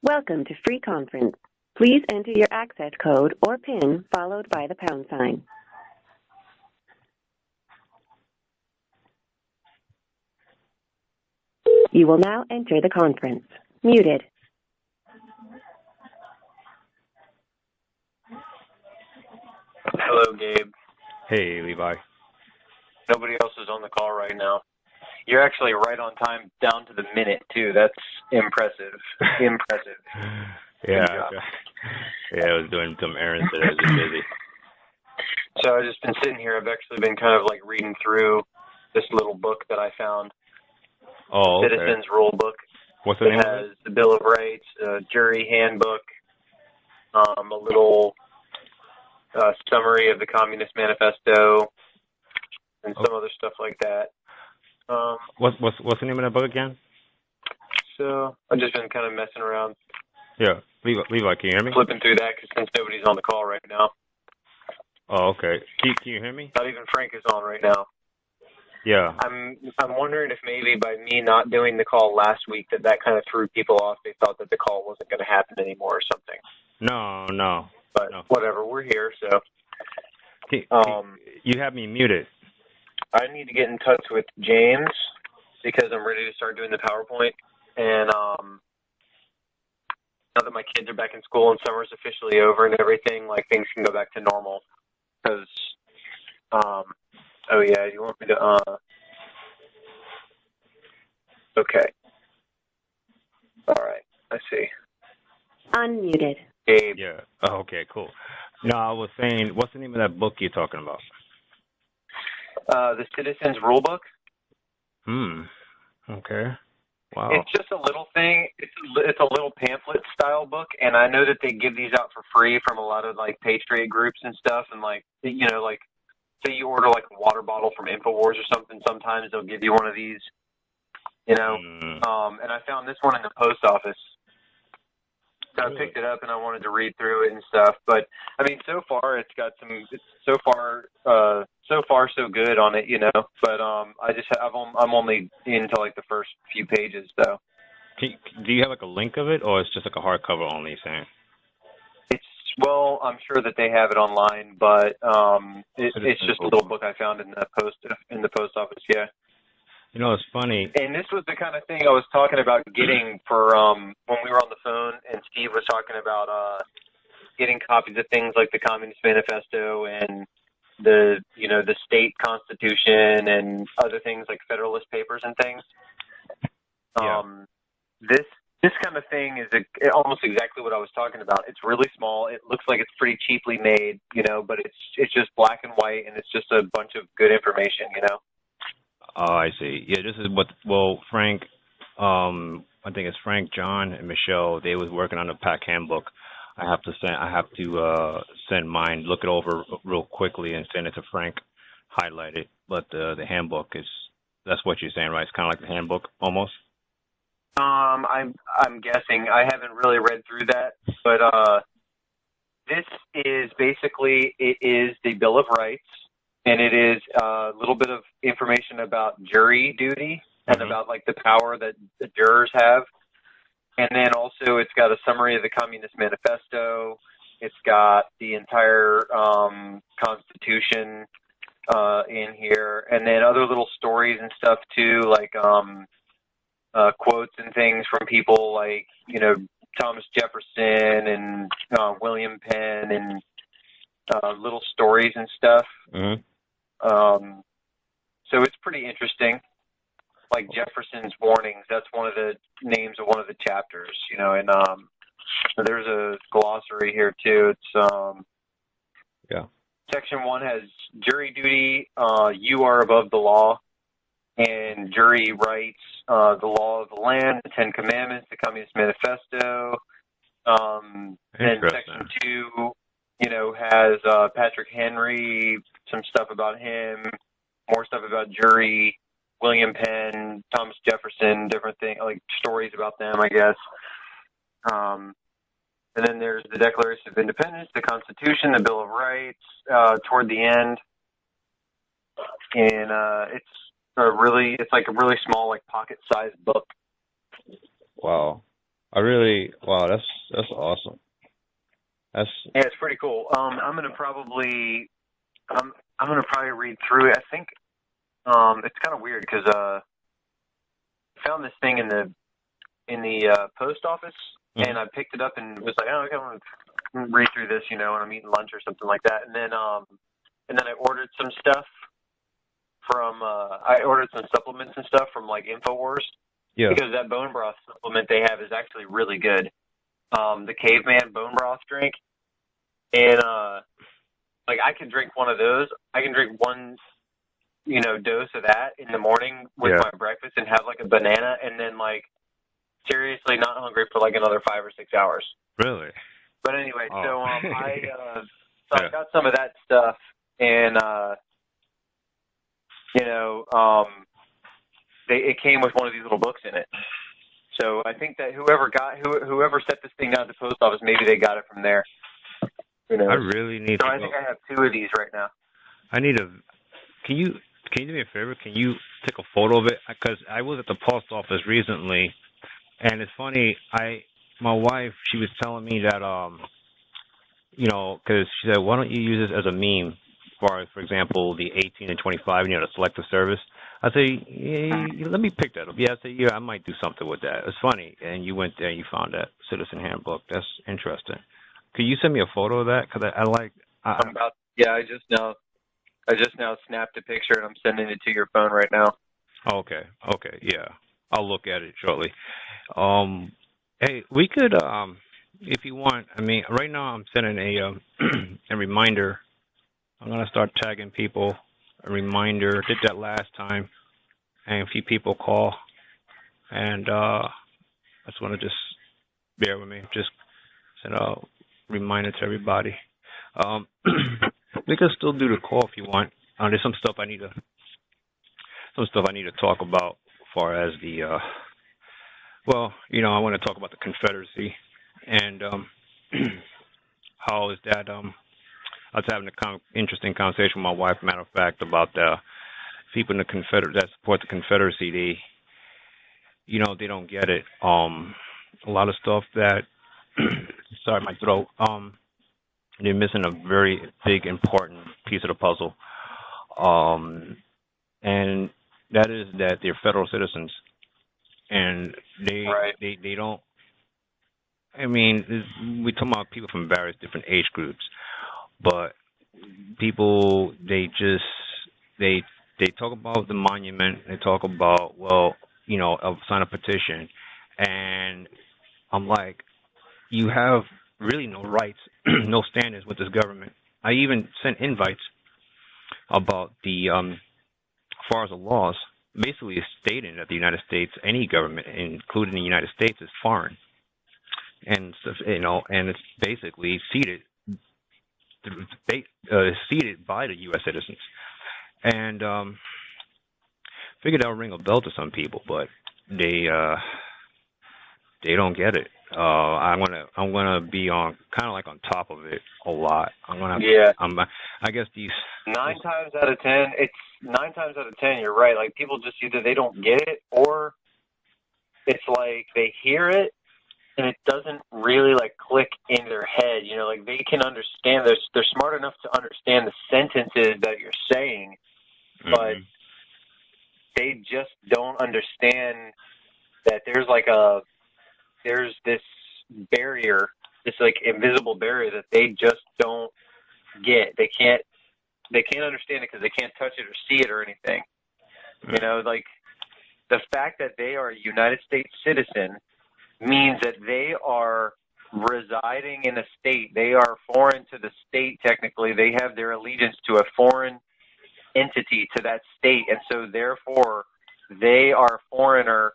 Welcome to Free Conference. Please enter your access code or PIN followed by the pound sign. You will now enter the conference. Muted. Hello, Gabe. Hey, Levi. Nobody else is on the call right now. You're actually right on time, down to the minute, too. That's impressive. Impressive. Yeah, I was doing some errands today. I was just busy. So I've just been sitting here. I've actually been kind of like reading through this little book that I found. Oh, okay. Citizens Rule Book. What's the name of it? of it? It has the Bill of Rights, a jury handbook, a little summary of the Communist Manifesto, and some other stuff like that. What's the name of that book again? So I've just been kind of messing around. Yeah, Levi, can you hear me? Flipping through that because since nobody's on the call right now. Oh, okay. Can you hear me? Not even Frank is on right now. Yeah. I'm wondering if maybe by me not doing the call last week that kind of threw people off. They thought that the call wasn't going to happen anymore or something. No. But whatever, we're here, so. You have me muted. I need to get in touch with James because I'm ready to start doing the PowerPoint. And now that my kids are back in school and summer's officially over and everything, like things can go back to normal. Because, oh yeah, you want me to, okay. All right, I see. Unmuted. Gabe. Yeah. Oh, okay, cool. No, I was saying, what's the name of that book you're talking about? The Citizens Rule Book. Okay. Wow. It's just a little thing. It's a little pamphlet style book, and I know that they give these out for free from a lot of like Patriot groups and stuff. And like, you know, like say you order like a water bottle from InfoWars or something. Sometimes they'll give you one of these. You know. And I found this one in the post office. So I picked it up and I wanted to read through it and stuff. But I mean, so far it's got some. It's so far so good on it, you know. But I'm only into like the first few pages though. Do you have like a link of it, or it's just like a hardcover only thing? Well, I'm sure that they have it online, but it's just a little book I found in the post office. Yeah. You know, it's funny. And this was the kind of thing I was talking about getting for when we were on the phone, and Steve was talking about getting copies of things like the Communist Manifesto and the state constitution and other things like Federalist Papers and things. Yeah. This kind of thing is almost exactly what I was talking about. It's really small. It looks like it's pretty cheaply made, you know, but it's just black and white, and it's just a bunch of good information, you know. Oh, I see. Yeah, this is Frank, I think it's Frank, John, and Michelle, they was working on the Pac handbook. I have to send mine, look it over real quickly and send it to Frank, highlight it. But the handbook that's what you're saying, right? It's kind of like the handbook almost? I'm guessing. I haven't really read through that, but this is basically, it is the Bill of Rights. And it is a little bit of information about jury duty and about like the power that the jurors have. And then also it's got a summary of the Communist Manifesto. It's got the entire Constitution in here. And then other little stories and stuff too, like quotes and things from people like, you know, Thomas Jefferson and William Penn and little stories and stuff. So it's pretty interesting. Like Jefferson's warnings, that's one of the names of one of the chapters, you know, and there's a glossary here too. It's Section 1 has jury duty, you are above the law, and jury rights, the law of the land, the 10 Commandments, the Communist Manifesto. And Section 2, you know, has Patrick Henry, some stuff about him, more stuff about jury, William Penn, Thomas Jefferson, different things, like stories about them, I guess. And then there's the Declaration of Independence, the Constitution, the Bill of Rights, toward the end. And it's like a really small, like pocket-sized book. Wow. Wow, that's awesome. That's Yeah, it's pretty cool. I'm gonna probably read through it. I think it's kind of weird because I found this thing in the post office, mm-hmm. and I picked it up and was like, oh, okay, I'm gonna read through this, when I'm eating lunch or something like that. And then I ordered some stuff from I ordered some supplements and stuff from like InfoWars, Yeah. because that bone broth supplement they have is actually really good. The caveman bone broth drink, and like I can drink one of those. I can drink one dose of that in the morning with my breakfast and have like a banana, and then like seriously not hungry for like another 5 or 6 hours. Really? But anyway, Oh. so I got some of that stuff, and it came with one of these little books in it. So I think that whoever set this thing down at the post office, maybe they got it from there. I really need. So I think I have 2 of these right now. I need a. Can you do me a favor? Can you take a photo of it? Because I was at the post office recently, and it's funny. My wife, she was telling me that because she said, why don't you use this as a meme, for example, the 18 and 25, the selective service. I say, yeah, let me pick that up. Yeah, I say, yeah, I might do something with that. It's funny, and you went there and you found that Citizen Handbook. That's interesting. Could you send me a photo of that? Because I just now snapped a picture and I'm sending it to your phone right now. Okay, yeah, I'll look at it shortly. Hey, we could, if you want. I mean, right now I'm sending a reminder. I'm gonna start tagging people. A reminder. Did that last time, and a few people call, and I just want to just bear with me. Just send a reminder to everybody. We can still do the call if you want. There's some stuff I need to talk about as far as the I want to talk about the Confederacy and how is that I was having an interesting conversation with my wife, matter of fact, about the people in the that support the Confederacy. They don't get it. A lot of stuff that sorry, my throat. They're missing a very big, important piece of the puzzle, and that is that they're federal citizens, and they don't. I mean, we talk about people from various different age groups, but people they talk about the monument. They talk about sign a petition, and I'm like, you have really no rights, no standards with this government. I even sent invites about the as far as the laws, basically stating that the United States, any government, including the United States, is foreign, and and it's basically seated by the U.S. citizens, and figured that would ring a bell to some people, but they don't get it. I'm gonna be on kind of like on top of it a lot. I guess these 9 times out of 10, you're right. Like people just either they don't get it or it's like they hear it and it doesn't really like click in their head. Like they can understand. They're smart enough to understand the sentences that you're saying, but they just don't understand that there's this barrier, this like invisible barrier that they just don't get. They can't understand it because they can't touch it or see it or anything. Like the fact that they are a United States citizen means that they are residing in a state. They are foreign to the state technically. They have their allegiance to a foreign entity, to that state, and so therefore they are a foreigner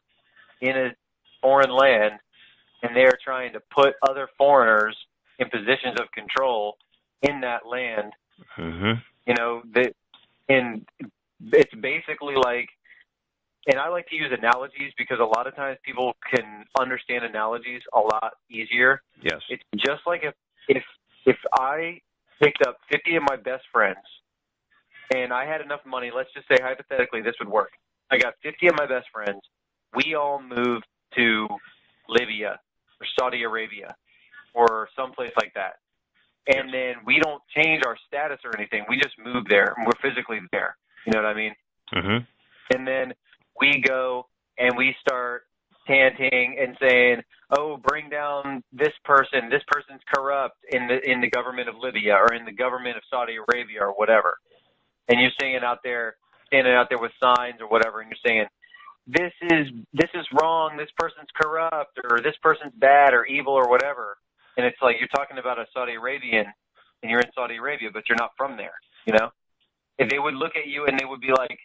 in a foreign land, and they are trying to put other foreigners in positions of control in that land. And it's basically like, and I like to use analogies because a lot of times people can understand analogies a lot easier. Yes. It's just like if I picked up 50 of my best friends and I had enough money, let's just say hypothetically this would work. I got 50 of my best friends. We all moved to Libya or Saudi Arabia or someplace like that. And then we don't change our status or anything. We just move there, and we're physically there. You know what I mean? Mm-hmm. And then we go and we start chanting and saying, "Oh, bring down this person. This person's corrupt in the government of Libya or in the government of Saudi Arabia or whatever." And you're saying standing out there with signs or whatever, and you're saying, "This is wrong. This person's corrupt, or this person's bad or evil or whatever." And it's like you're talking about a Saudi Arabian, and you're in Saudi Arabia, but you're not from there. You know, if they would look at you and they would be like,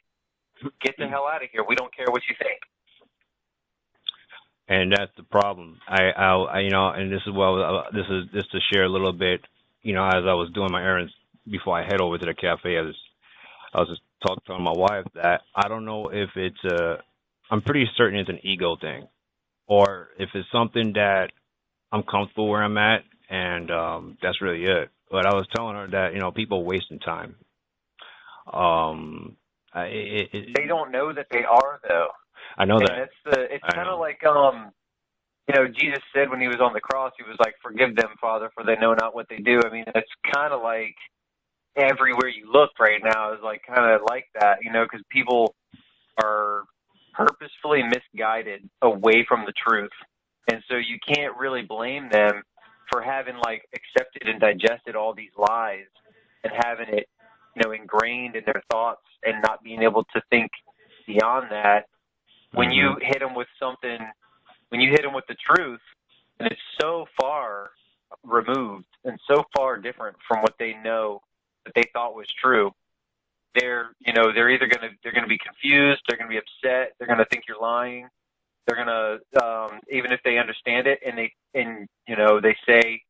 "Get the hell out of here. We don't care what you think." And that's the problem. I and this is just to share a little bit. As I was doing my errands before I head over to the cafe, I was just talking to my wife that I don't know if I'm pretty certain it's an ego thing, or if it's something that I'm comfortable where I'm at, and that's really it. But I was telling her that people are wasting time. They don't know that they are, though. I know that. And it's kind of like Jesus said when he was on the cross, he was like, "Forgive them, Father, for they know not what they do." I mean, it's kind of like everywhere you look right now is like kind of like that, because people are purposefully misguided away from the truth. And so you can't really blame them for having like accepted and digested all these lies and having it, ingrained in their thoughts and not being able to think beyond that. When you hit them with something, when you hit them with the truth, and it's so far removed and so far different from what they know that they thought was true, they're either gonna be confused, they're gonna be upset, they're gonna think you're lying. They're gonna even if they understand it and they say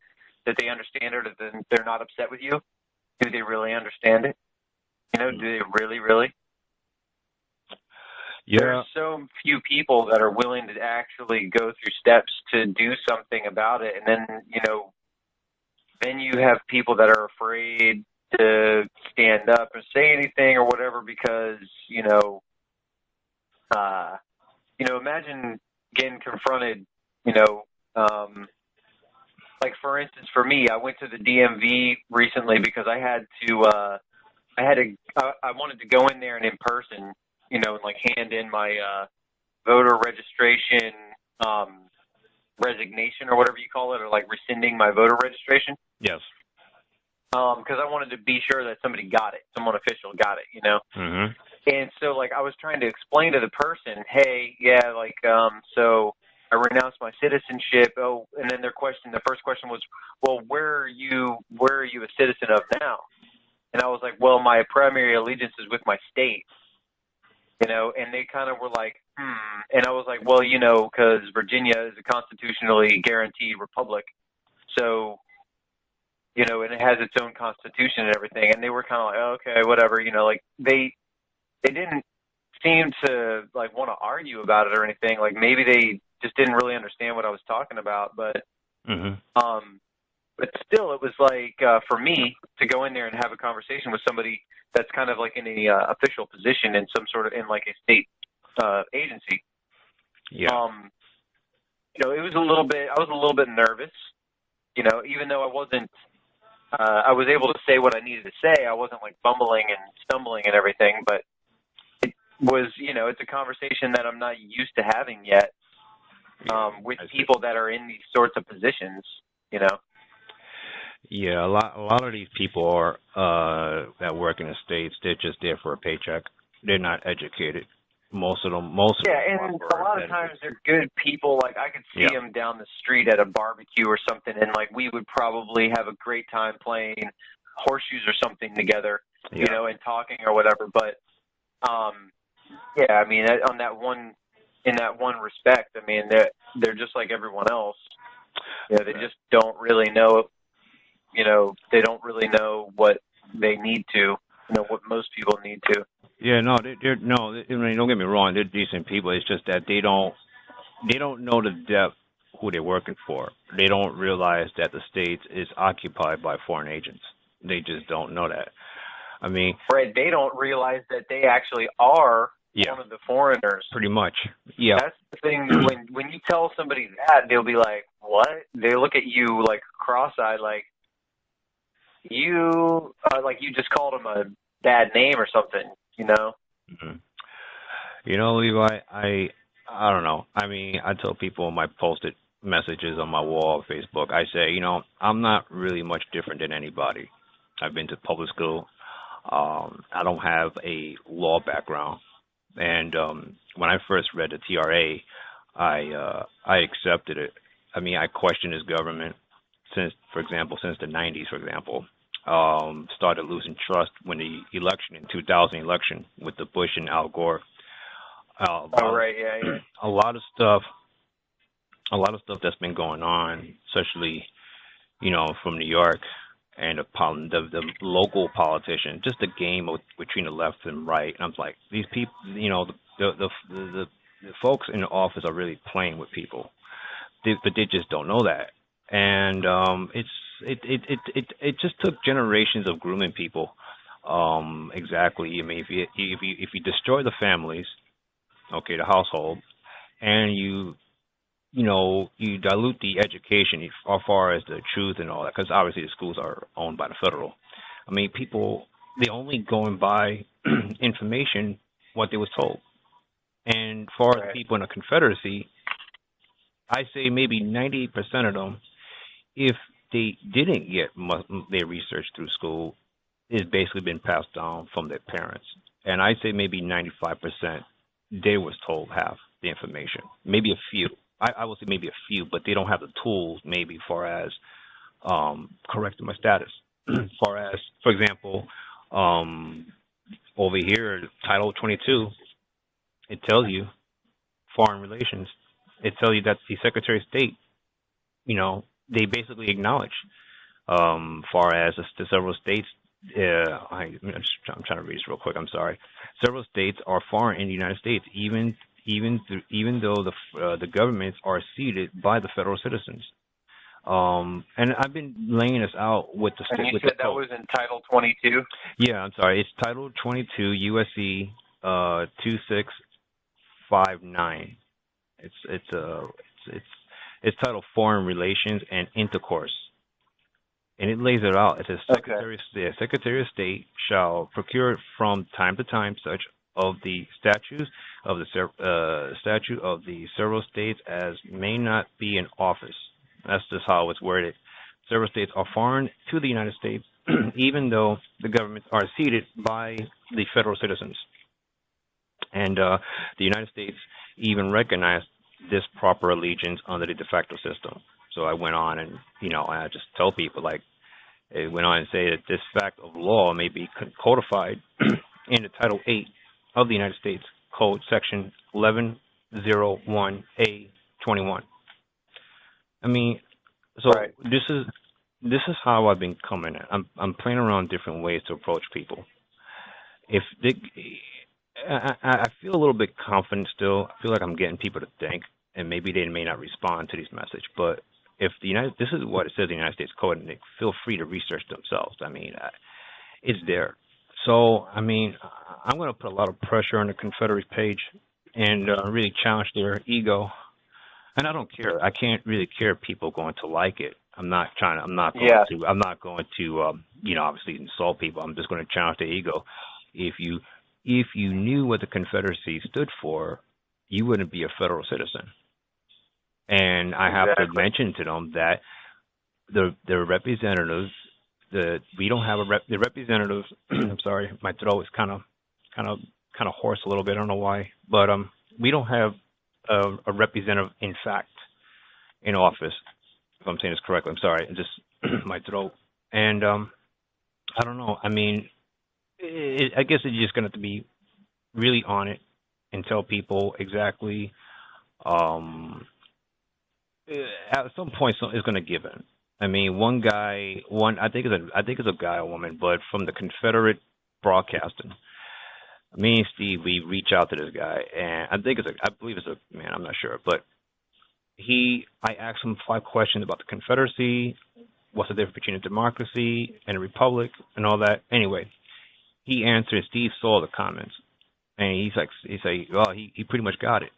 that they understand it, then they're not upset with you. Do they really understand it? Do they really? Yeah. There's so few people that are willing to actually go through steps to do something about it, and then you have people that are afraid to stand up and say anything or whatever because imagine getting confronted, like for instance, for me, I went to the DMV recently because I wanted to go in there and in person, and like hand in my voter registration resignation or whatever you call it, or like rescinding my voter registration. Yes. Because I wanted to be sure that somebody got it, someone official got it, Mm-hmm. And so, like, I was trying to explain to the person, hey, yeah, like, so I renounced my citizenship. Oh, and then the first question was, well, where are you a citizen of now? And I was like, well, my primary allegiance is with my state, and they kind of were like, And I was like, well, because Virginia is a constitutionally guaranteed republic, so, and it has its own constitution and everything. And they were kind of like, oh, okay, whatever, like they didn't seem to like want to argue about it or anything. Like maybe they just didn't really understand what I was talking about. But but still, it was like for me to go in there and have a conversation with somebody that's kind of like in a official position in some sort of in like a state agency. Yeah. It was I was a little bit nervous. Even though I wasn't. I was able to say what I needed to say. I wasn't like bumbling and stumbling and everything, but it was, it's a conversation that I'm not used to having yet with people that are in these sorts of positions, Yeah, a lot of these people are that work in the States, they're just there for a paycheck. They're not educated. Most of them. Yeah, and a lot of times they're good people. Like I could see them down the street at a barbecue or something, and like we would probably have a great time playing horseshoes or something together, and talking or whatever. But yeah, I mean, in that one respect, I mean, they're just like everyone else. They just don't really know. They don't really know what they need to. What most people need to. Yeah, no, don't get me wrong, they're decent people. It's just that they don't know the depth who they're working for. They don't realize that the States is occupied by foreign agents. They just don't know that. I mean, right? They don't realize that they actually are Yeah, one of the foreigners. pretty much. Yeah. That's the thing. When you tell somebody that, they'll be like, "What?" They look at you like cross-eyed, like you just called them a bad name or something. You know? Hmm. Levi, I don't know. I mean, I tell people in my posted messages on my wall of Facebook, I say, I'm not really much different than anybody. I've been to public school. I don't have a law background. And when I first read the TRA, I accepted it. I mean, I questioned his government for example, since the 90s, for example. Started losing trust when the election in 2000 election with the Bush and Al Gore. Right, yeah. A lot of stuff, that's been going on, especially from New York and the local politicians, just the game between the left and right. And I'm like, these people, the folks in the office are really playing with people, but they just don't know that. And it just took generations of grooming people. Exactly. I mean, if you destroy the families, okay, the household, and you dilute the education as far as the truth and all that, because obviously the schools are owned by the federal. I mean, people, they only going by information, what they was told. And as far as people in the Confederacy, I say maybe 98% of them, if they didn't get their research through school, it's basically been passed down from their parents. And I say maybe 95% they was told half the information, maybe a few. I would say maybe a few, but they don't have the tools maybe far as correcting my status. Far as, for example, over here, Title 22, it tells you foreign relations. It tells you that the Secretary of State, they basically acknowledge, far as the several states. I'm trying to read this real quick. I'm sorry. Several states are foreign in the United States, even though the governments are seated by the federal citizens. And I've been laying this out with the state. And you said that was in Title 22? Yeah, I'm sorry. It's Title 22 USC 2659. It's titled Foreign Relations and Intercourse, and it lays it out. It says Secretary of State shall procure from time to time such of the statutes of the statute of the several states as may not be in office. That's just how it's worded. Several states are foreign to the United States, even though the governments are seated by the federal citizens. And the United States even recognized this proper allegiance under the de facto system. So I went on and, I just tell people, like, it went on and say that this fact of law may be codified in the Title 8 of the United States Code, Section 1101A21. I mean, so this is how I've been coming at. I'm playing around different ways to approach people. I feel a little bit confident still. I feel like I'm getting people to think, and maybe they may not respond to this message. But if this is what it says in the United States Code, and they feel free to research themselves. I mean, it's there. So, I mean, I'm going to put a lot of pressure on the Confederate page and really challenge their ego. And I don't care. I can't really care if people going to like it. I'm not going to obviously insult people. I'm just going to challenge their ego. If you knew what the Confederacy stood for, you wouldn't be a federal citizen. And I have to mention to them that the representatives, we don't have the representatives. I'm sorry, my throat is kind of hoarse a little bit. I don't know why, but we don't have a representative, in fact, in office. If I'm saying this correctly, I'm sorry. Just my throat. And I don't know. I mean, I guess it's just going to have to be really on it and tell people exactly. At some point, it's going to give in. I mean, I think it's a guy or woman, but from the Confederate Broadcasting. Me and Steve, we reach out to this guy, and I believe it's a man. I'm not sure, but I asked him 5 questions about the Confederacy, what's the difference between a democracy and a republic, and all that. Anyway, he answered. Steve saw the comments, and he's like, well, he pretty much got it.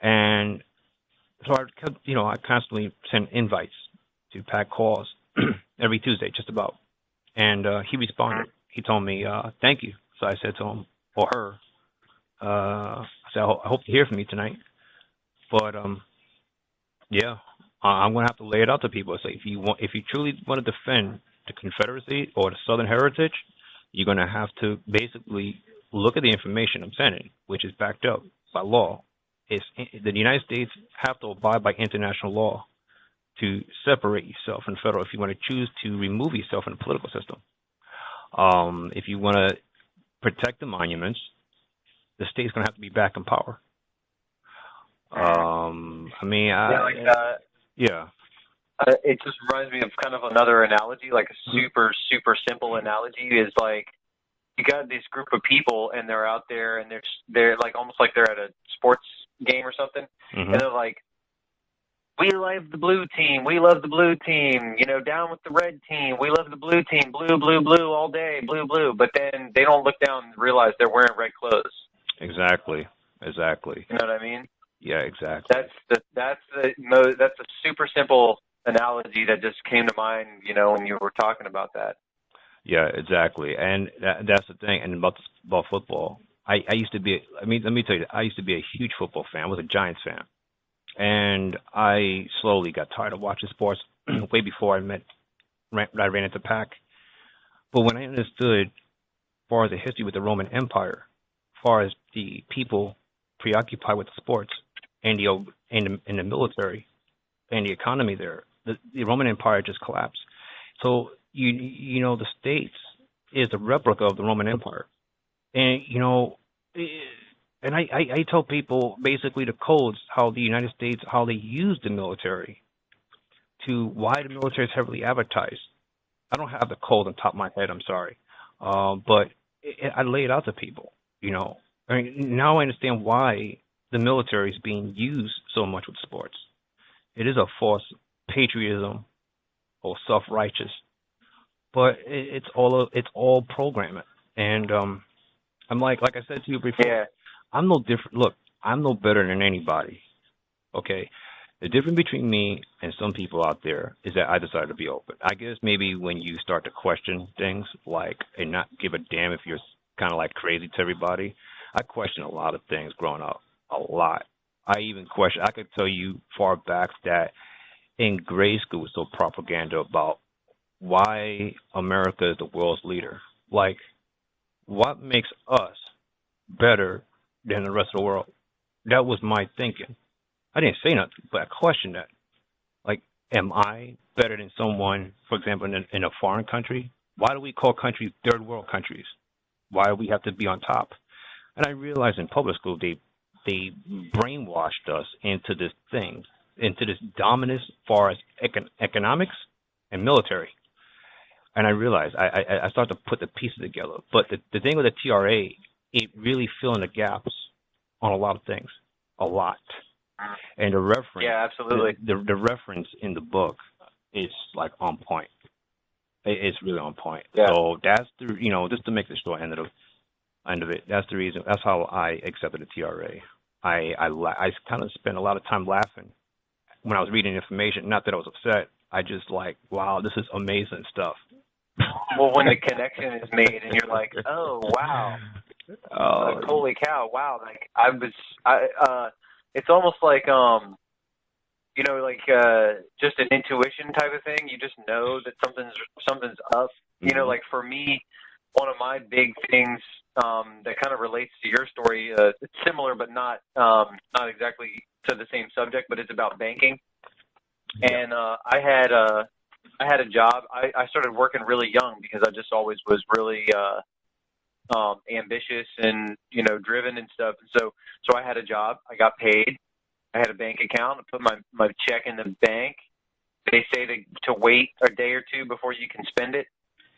And so I kept, I constantly sent invites to Pac Calls every Tuesday, just about. And he responded. He told me, thank you. So I said to him, or her, I said, I hope to hear from you tonight. But yeah, I'm gonna have to lay it out to people. It's like if you truly want to defend the Confederacy or the Southern heritage, you're gonna have to basically look at the information I'm sending, which is backed up by law. The United States have to abide by international law to separate yourself from federal if you want to choose to remove yourself from the political system. If you want to protect the monuments, the state's going to have to be back in power. Yeah. It just reminds me of kind of another analogy, like a super, super simple analogy is like you got this group of people and they're out there and they're like almost like they're at a sports game or something. Mm-hmm. And they're like, we love the blue team. We love the blue team. Down with the red team. We love the blue team. Blue, blue, blue all day. Blue, blue. But then they don't look down and realize they're wearing red clothes. Exactly. You know what I mean? Yeah, exactly. That's a super simple analogy that just came to mind, when you were talking about that. Yeah, exactly. And that's the thing. And about football, I used to be. Let me tell you, I used to be a huge football fan. I was a Giants fan. And I slowly got tired of watching sports way before I ran into Pac. But when I understood, as far as the history with the Roman Empire, as far as the people preoccupied with the sports and the military and the economy there, the Roman Empire just collapsed. So the States is a replica of the Roman Empire, and And I tell people basically the codes, how the United States, how they use the military, to why the military is heavily advertised. I don't have the code on top of my head, I'm sorry. But I lay it out to people, now I understand why the military is being used so much with sports. It is a false patriotism or self-righteous, but it's all programming. And I'm like I said to you before, yeah. I'm no different. Look, I'm no better than anybody. Okay, the difference between me and some people out there is that I decided to be open. I guess maybe when you start to question things and not give a damn if you're kind of like crazy to everybody. I questioned a lot of things growing up, a lot. I could tell you far back that in grade school was so propaganda about why America is the world's leader. Like, what makes us better than the rest of the world? That was my thinking. I didn't say nothing, but I questioned that. Like, am I better than someone, for example, in a foreign country? Why do we call countries third world countries? Why do we have to be on top? And I realized in public school they brainwashed us into this thing, into this dominance as far as economics and military. And I realized I started to put the pieces together. But the thing with the TRA, it really filling the gaps on a lot of things, a lot. And the reference, yeah, absolutely. The reference in the book is like on point. It's really on point. Yeah. So that's just to make the short end of it. That's the reason. That's how I accepted the TRA. I kind of spent a lot of time laughing when I was reading information. Not that I was upset. I just like, wow, this is amazing stuff. Well, when the connection is made and you're like, oh wow, holy cow, wow! Like it's almost like just an intuition type of thing. You just know that something's up. Mm-hmm. Like for me, one of my big things that kind of relates to your story, it's similar but not exactly to the same subject, but it's about banking. Yeah. And I had a job. I started working really young because I just always was really ambitious and driven and stuff. And so I had a job. I got paid. I had a bank account. I put my check in the bank. They say to wait a day or two before you can spend it.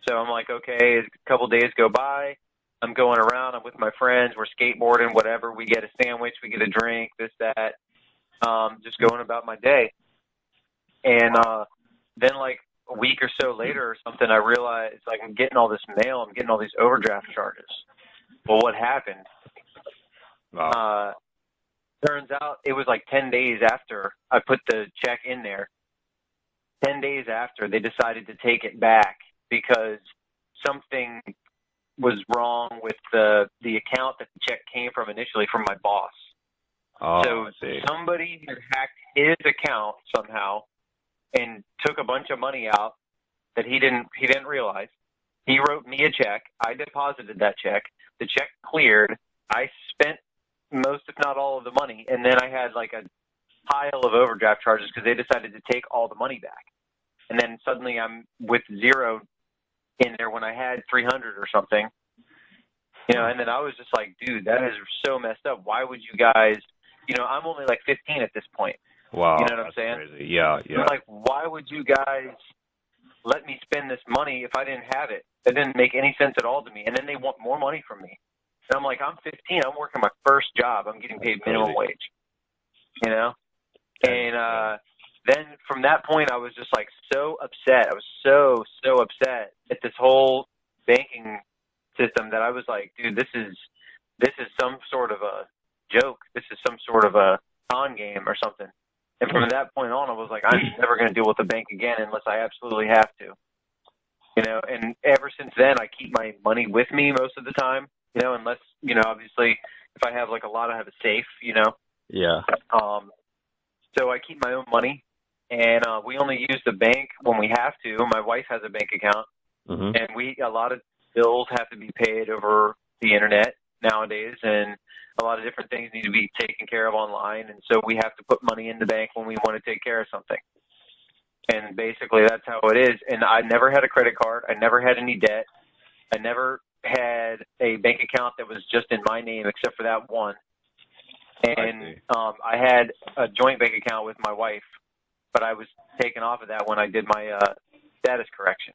So I'm like, okay. A couple days go by. I'm going around. I'm with my friends. We're skateboarding, whatever. We get a sandwich. We get a drink. This, that. Just going about my day. And then like a week or so later or something, I realized like I'm getting all this mail. I'm getting all these overdraft charges. Well, what happened Wow. Turns out it was like 10 days after I put the check in there. 10 days after, they decided to take it back because something was wrong with the account that the check came from initially from my boss. Oh, So I see. somebody had hacked his account somehow and took a bunch of money out that he didn't realize. He wrote me a check. I deposited that check. The check cleared. I spent most, if not all, of the money, and then I had like a pile of overdraft charges because they decided to take all the money back. And then suddenly I'm with zero in there when I had 300 or something. And then I was just like, dude, that is so messed up. Why would you guys, I'm only like 15 at this point. Wow. You know what I'm saying? Crazy. Yeah. I'm like, why would you guys let me spend this money if I didn't have it? That didn't make any sense at all to me. And then they want more money from me. And I'm like, I'm 15. I'm working my first job. I'm getting paid minimum wage, And then from that point, I was just like so upset. I was so upset at this whole banking system that I was like, dude, this is some sort of a joke. This is some sort of a con game or something. And from that point on, I was like, I'm never going to deal with the bank again unless I absolutely have to. And ever since then, I keep my money with me most of the time, unless, obviously if I have like a lot, I have a safe, Yeah. So I keep my own money, and we only use the bank when we have to. My wife has a bank account, and a lot of bills have to be paid over the internet nowadays, and a lot of different things need to be taken care of online, and so we have to put money in the bank when we want to take care of something. And basically that's how it is. And I never had a credit card. I never had any debt. I never had a bank account that was just in my name except for that one. And I had a joint bank account with my wife, but I was taken off of that when I did my status correction.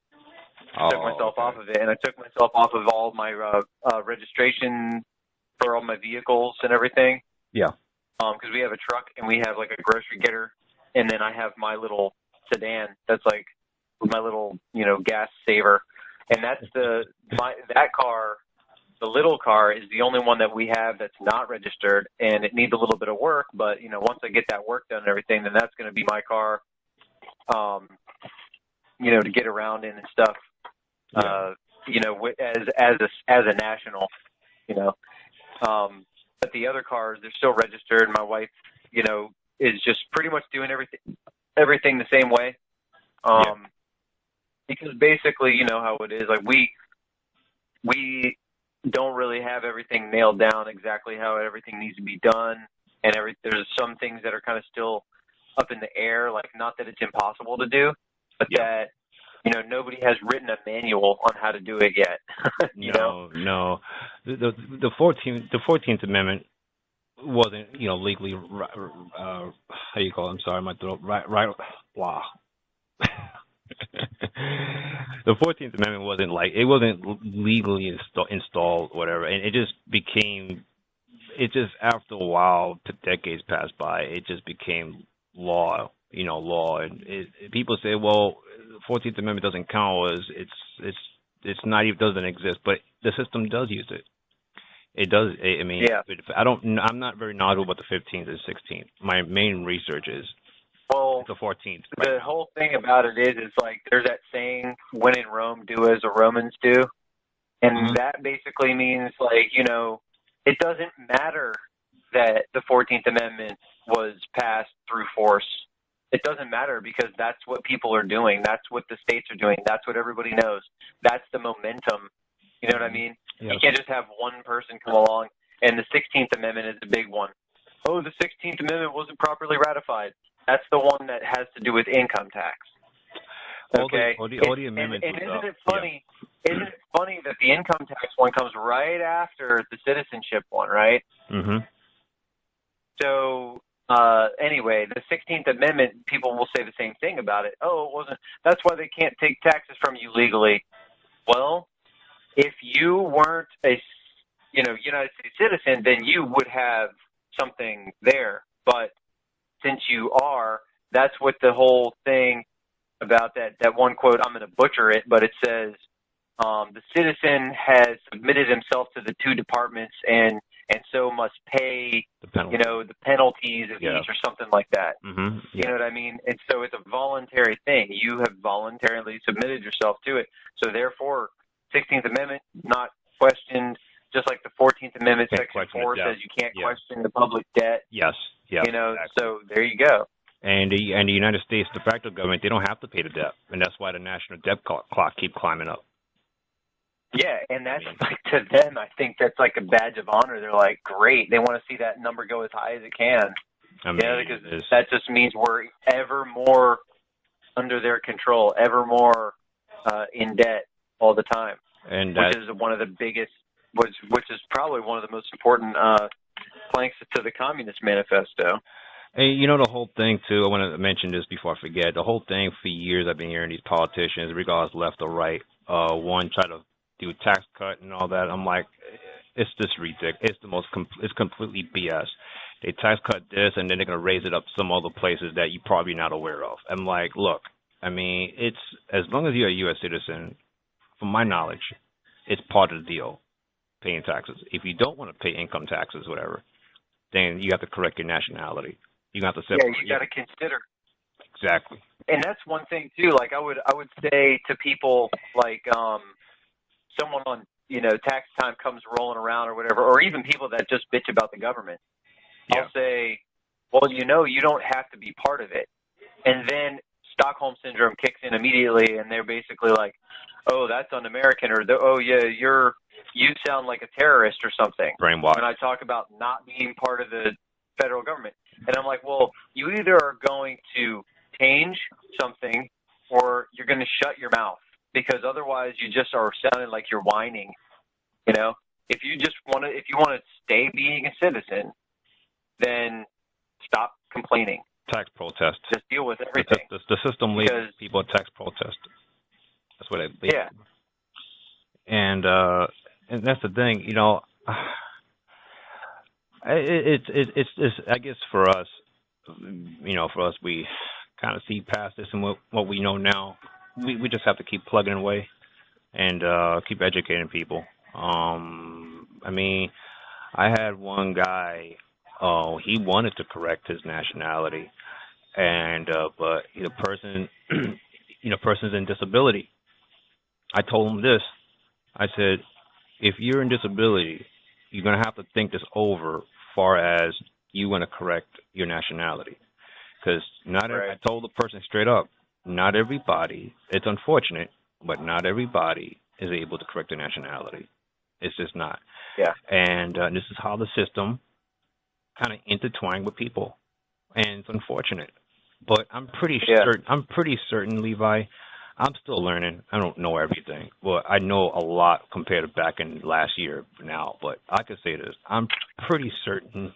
I took myself off of it, and I took myself off of all my registration for all my vehicles and everything. Yeah. Because we have a truck and we have like a grocery getter, and then I have my little sedan that's like my little gas saver, and that's that car. The little car is the only one that we have that's not registered, and it needs a little bit of work. But once I get that work done and everything, then that's going to be my car, to get around in and stuff. As a national, But the other cars, they're still registered. My wife, is just pretty much doing everything the same way. Because basically, how it is. Like we don't really have everything nailed down exactly how everything needs to be done, and there's some things that are kind of still up in the air. Like, not that it's impossible to do, but that nobody has written a manual on how to do it yet. No. The 14th Amendment wasn't legally how do you call it? I'm sorry, my throat. Right. Blah. The 14th Amendment wasn't legally installed, whatever, and it just after a while, decades passed by, it just became law, and people say, well, the 14th Amendment doesn't count, it's not even, doesn't exist, but the system does use it. It does. I mean, I'm not very knowledgeable about the 15th and 16th. My main research is the 14th. The whole thing about it is like there's that saying, when in Rome, do as the Romans do. And that basically means, like, it doesn't matter that the 14th Amendment was passed through force. It doesn't matter because that's what people are doing. That's what the states are doing. That's what everybody knows. That's the momentum. You know what I mean? Yes. You can't just have one person come along, and the 16th Amendment is the big one. Oh, the 16th Amendment wasn't properly ratified. That's the one that has to do with income tax. Okay? All the amendments. And isn't it funny? Yeah. Isn't it funny that the income tax one comes right after the citizenship one, right? Mm-hmm. So, anyway, the 16th Amendment, people will say the same thing about it. Oh, it wasn't. That's why they can't take taxes from you legally. Well, if you weren't a, United States citizen, then you would have something there. But since you are, that's what the whole thing about that one quote, I'm going to butcher it, but it says, the citizen has submitted himself to the two departments and and so must pay, The penalty. the penalties of Yeah. each or something like that. Mm-hmm. Yeah. You know what I mean? And so it's a voluntary thing. You have voluntarily submitted yourself to it. So therefore, 16th Amendment, not questioned, just like the 14th Amendment, Can't Section question 4 the debt. says you can't Yeah. question the public debt. Yes. Yeah. Exactly. So there you go. And the United States de facto government, they don't have to pay the debt, and that's why the national debt clock keep climbing up. Yeah, and that's like, to them, I think that's like a badge of honor. They're like, great. They want to see that number go as high as it can. I mean, because that just means we're ever more under their control, ever more in debt all the time, and which is one of the biggest, which is probably one of the most important planks to the Communist Manifesto. And the whole thing too, I want to mention this before I forget, the whole thing for years I've been hearing these politicians, regardless left or right, one try to do tax cut and all that. I'm like, it's just ridiculous. It's completely BS. They tax cut this and then they're going to raise it up some other places that you're probably not aware of. I'm like, look, I mean, it's, as long as you're a U.S. citizen, from my knowledge, it's part of the deal, paying taxes. If you don't want to pay income taxes, whatever, then you have to correct your nationality. You have to separate. Yeah, you got to consider. Exactly. And that's one thing too. Like I would say to people, like someone on tax time comes rolling around or whatever, or even people that just bitch about the government. Yeah. I'll say, well, you don't have to be part of it. And then Stockholm syndrome kicks in immediately, and they're basically like, oh, that's un-American, or oh yeah, you sound like a terrorist or something. Brainwash. When I talk about not being part of the federal government. And I'm like, well, you either are going to change something or you're going to shut your mouth, because otherwise you just are sounding like you're whining. If you want to stay being a citizen, then stop complaining. Tax protest. Just deal with everything. The system leads people tax protest. That's what it leads. Yeah. And that's the thing, it's I guess for us, we kind of see past this and what we know now. We just have to keep plugging away and keep educating people. I mean, I had one guy, he wanted to correct his nationality, and but the person, person's in disability. I told him this. I said, if you're in disability, you're going to have to think this over far as you want to correct your nationality. Because I told the person straight up, not everybody, it's unfortunate, but not everybody is able to correct their nationality. It's just not. Yeah. And this is how the system kind of intertwined with people. And it's unfortunate. But I'm pretty certain, Levi, I'm still learning. I don't know everything, but I know a lot compared to back in last year now. But I could say this. I'm pretty certain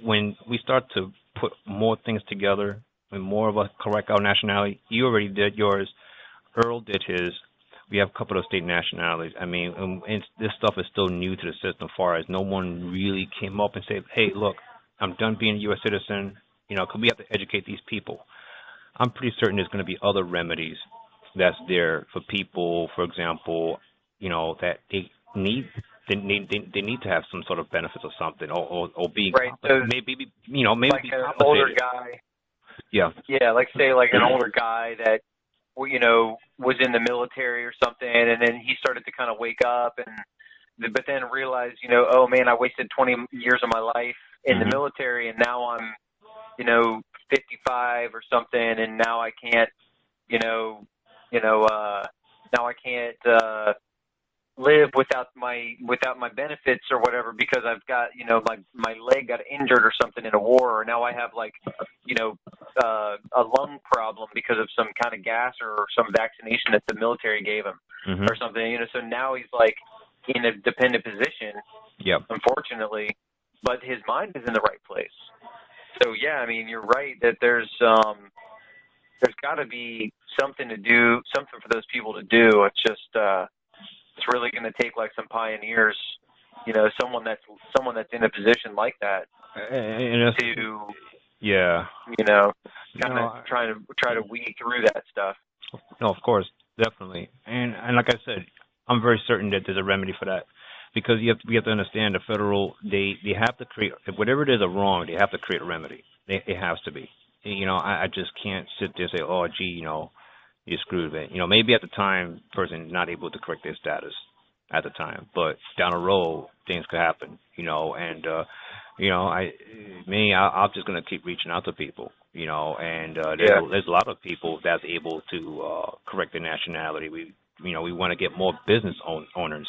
when we start to put more things together and more of us correct our nationality, you already did yours. Earl did his. We have a couple of state nationalities. I mean, and this stuff is still new to the system as far as no one really came up and said, hey, look, I'm done being a U.S. citizen. Because we have to educate these people. I'm pretty certain there's going to be other remedies that's there for people, for example, that they need to have some sort of benefits or something, or be so maybe like be an compensated. older guy. Yeah. Yeah, like say like an older guy that was in the military or something, and then he started to kind of wake up, but then realized, oh man, I wasted 20 years of my life in the military, and now I'm 55 or something, and now I can't, now I can't live without my benefits or whatever, because I've got, my leg got injured or something in a war, or now I have like, a lung problem because of some kind of gas or some vaccination that the military gave him or something, so now he's like in a dependent position, unfortunately, but his mind is in the right place. So yeah, I mean, you're right that there's got to be something for those people to do. It's just it's really going to take like some pioneers, someone that's in a position like that to kind of try to weed through that stuff. No, of course, definitely, and like I said, I'm very certain that there's a remedy for that. because we have to understand the federal, they have to create, whatever it is a wrong, they have to create a remedy. It has to be. I just can't sit there and say, oh, gee, you're screwed, man. Maybe at the time, person not able to correct their status at the time, but down the road, things could happen, and, I'm just going to keep reaching out to people, and there's a lot of people that's able to correct their nationality. We want to get more business owners,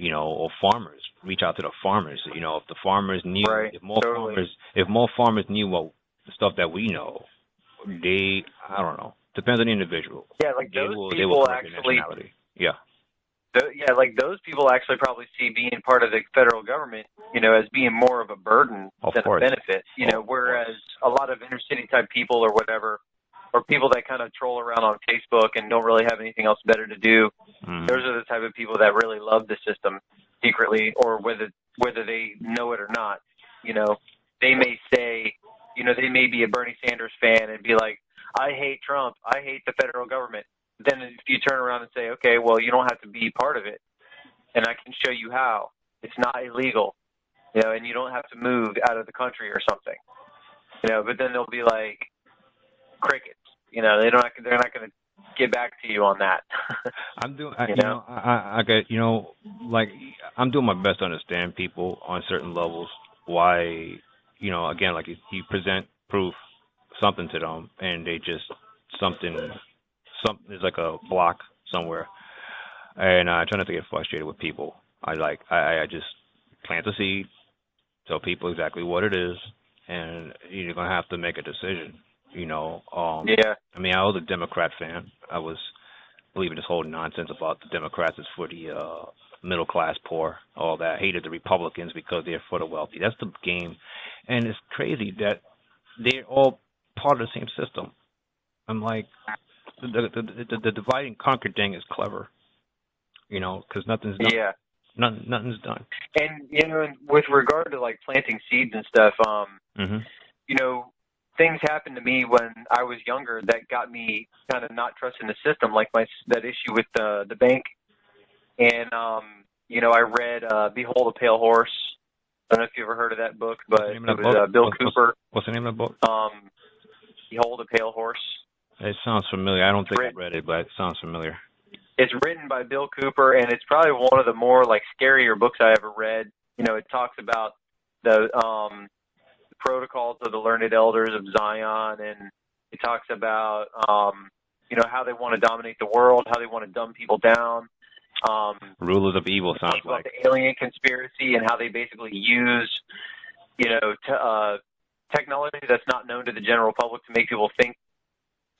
or farmers. Reach out to the farmers. If the farmers knew, right. if more farmers knew what the stuff that we know, I don't know. Depends on the individual. Yeah, like they those will people correct their actually. nationality. Yeah. Like those people actually probably see being part of the federal government, as being more of a burden than a benefit. Whereas a lot of inner city type people or whatever, or people that kind of troll around on Facebook and don't really have anything else better to do, those are the type of people that really love the system secretly, or whether they know it or not. They may say, they may be a Bernie Sanders fan and be like, I hate Trump, I hate the federal government. Then if you turn around and say, okay, well, you don't have to be part of it, and I can show you how. It's not illegal, and you don't have to move out of the country or something, but then they'll be like crickets, they're not going to get back to you on that. I'm doing, I'm doing my best to understand people on certain levels, why, again, like you present proof, something to them, and they just, there's like a block somewhere, and I try not to get frustrated with people. I just plant the seed, tell people exactly what it is, and you're gonna have to make a decision. Yeah. I mean, I was a Democrat fan. I was believing this whole nonsense about the Democrats is for the middle class poor, all that. Hated the Republicans because they're for the wealthy. That's the game, and it's crazy that they're all part of the same system. I'm like, the divide and conquer thing is clever, because nothing's done. Yeah. Nothing's done. And with regard to like planting seeds and stuff, things happened to me when I was younger that got me kind of not trusting the system, like that issue with the bank. And I read Behold a Pale Horse. I don't know if you ever heard of that book, but it was Bill Cooper. What's the name of the book? Behold a Pale Horse. It sounds familiar. I don't think I read it, but it sounds familiar. It's written by Bill Cooper, and it's probably one of the more like scarier books I ever read. It talks about the protocols of the learned elders of Zion, and it talks about how they want to dominate the world, how they want to dumb people down. Rulers of evil sounds like the alien conspiracy, and how they basically use technology that's not known to the general public to make people think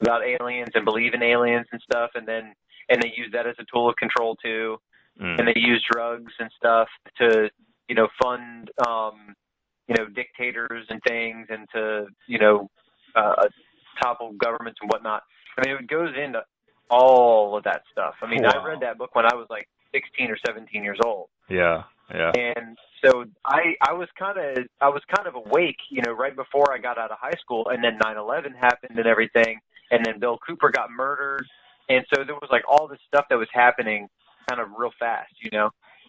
about aliens and believe in aliens and stuff, and they use that as a tool of control too. And they use drugs and stuff to fund dictators and things, and to topple governments and whatnot. I mean, it goes into all of that stuff. I mean, I read that book when I was like 16 or 17 years old. Yeah. And so I was kind of awake, right before I got out of high school, and then 9/11 happened and everything, and then Bill Cooper got murdered, and so there was like all this stuff that was happening kind of real fast,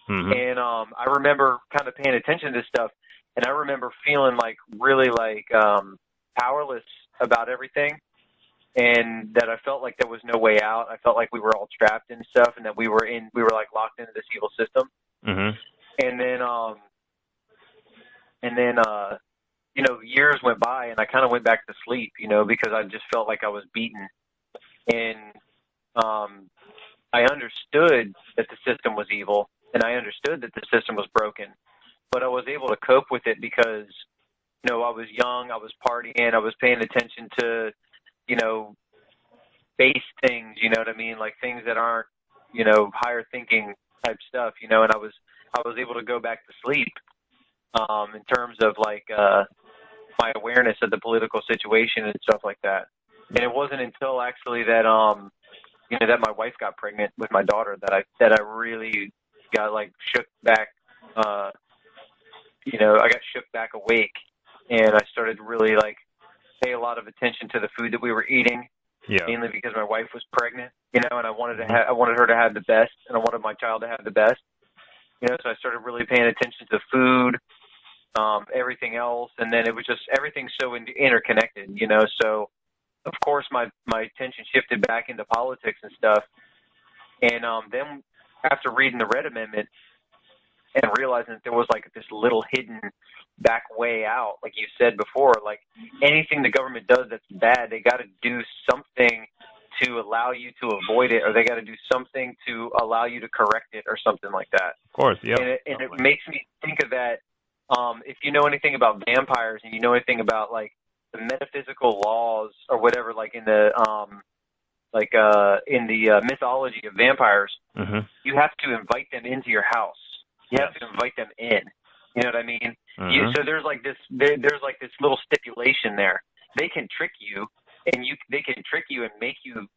And I remember kind of paying attention to this stuff, and I remember feeling like really like powerless about everything, and that I felt like there was no way out. I felt like we were all trapped and stuff, and that we were like locked into this evil system. And then years went by, and I kind of went back to sleep, because I just felt like I was beaten. And I understood that the system was evil, and I understood that the system was broken, but I was able to cope with it because, I was young, I was partying, I was paying attention to, base things, you know what I mean? Like things that aren't, higher thinking type stuff, and I was able to go back to sleep, in terms of like, my awareness of the political situation and stuff like that. And it wasn't until actually that, that my wife got pregnant with my daughter that I really got like shook back, I got shook back awake, and I started to really like pay a lot of attention to the food that we were eating. Yeah. Mainly because my wife was pregnant, and I wanted her to have the best, and I wanted my child to have the best. So I started really paying attention to food, everything else, and then it was just everything's so interconnected, So, of course, my attention shifted back into politics and stuff. And then after reading the Red Amendment and realizing that there was like this little hidden back way out, like you said before, like anything the government does that's bad, they got to do something to allow you to avoid it, or they got to do something to allow you to correct it, or something like that. Of course, yeah. And it makes me think of that. If you know anything about vampires, and you know anything about like the metaphysical laws or whatever, like in the mythology of vampires, you have to invite them into your house. You have to invite them in. You know what I mean? So there's like this little stipulation there. They can trick you, and they can trick you and make you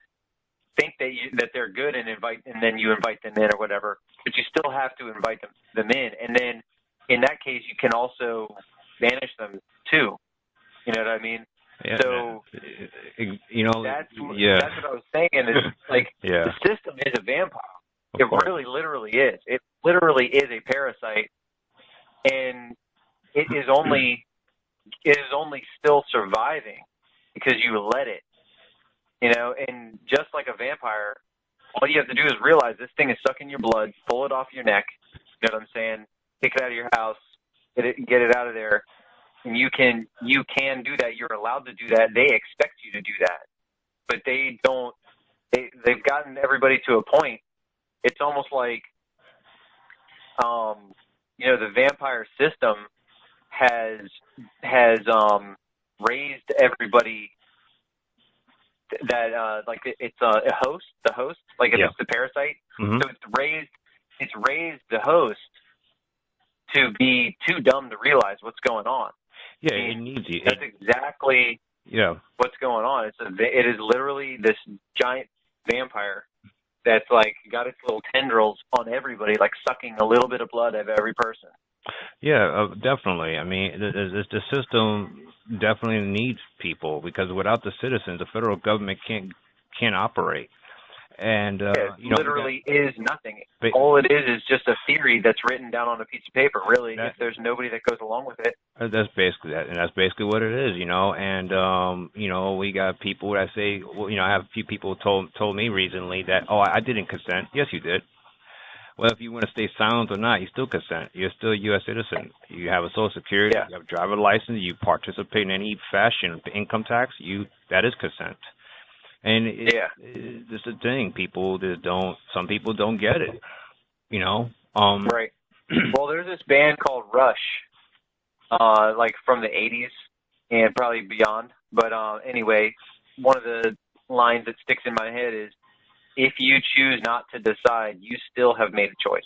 think that they're good, and then you invite them in or whatever. But you still have to invite them in, and then in that case you can also banish them too. You know what I mean? Yeah, so that's what I was saying. Is like the system is a vampire. It really, literally is. It literally is a parasite, and it is only still surviving because you let it. And just like a vampire, all you have to do is realize this thing is sucking your blood, pull it off your neck. You know what I'm saying? Take it out of your house, get it out of there. And you can do that. You're allowed to do that. They expect you to do that, but they don't. They've gotten everybody to a point. It's almost like, the vampire system has raised everybody that like it's the host, like if it's the parasite. So it's raised the host to be too dumb to realize what's going on. Yeah, it needs you. That's exactly what's going on. It is literally this giant vampire that's like got its little tendrils on everybody, like sucking a little bit of blood out of every person. Yeah, definitely. I mean, the system definitely needs people, because without the citizens, the federal government can't operate. And it literally is nothing. All it is just a theory that's written down on a piece of paper. Really, if there's nobody that goes along with it. That's basically that, and that's basically what it is, And we got people that say, I have a few people told me recently that, I didn't consent. Yes, you did. Well, if you want to stay silent or not, you still consent. You're still a U.S. citizen. You have a Social Security. You have a driver's license. You participate in any fashion, income tax. That is consent. And it's the thing. Some people don't get it, Right. Well, there's this band called Rush, like from the 80s and probably beyond. But anyway, one of the lines that sticks in my head is, if you choose not to decide, you still have made a choice.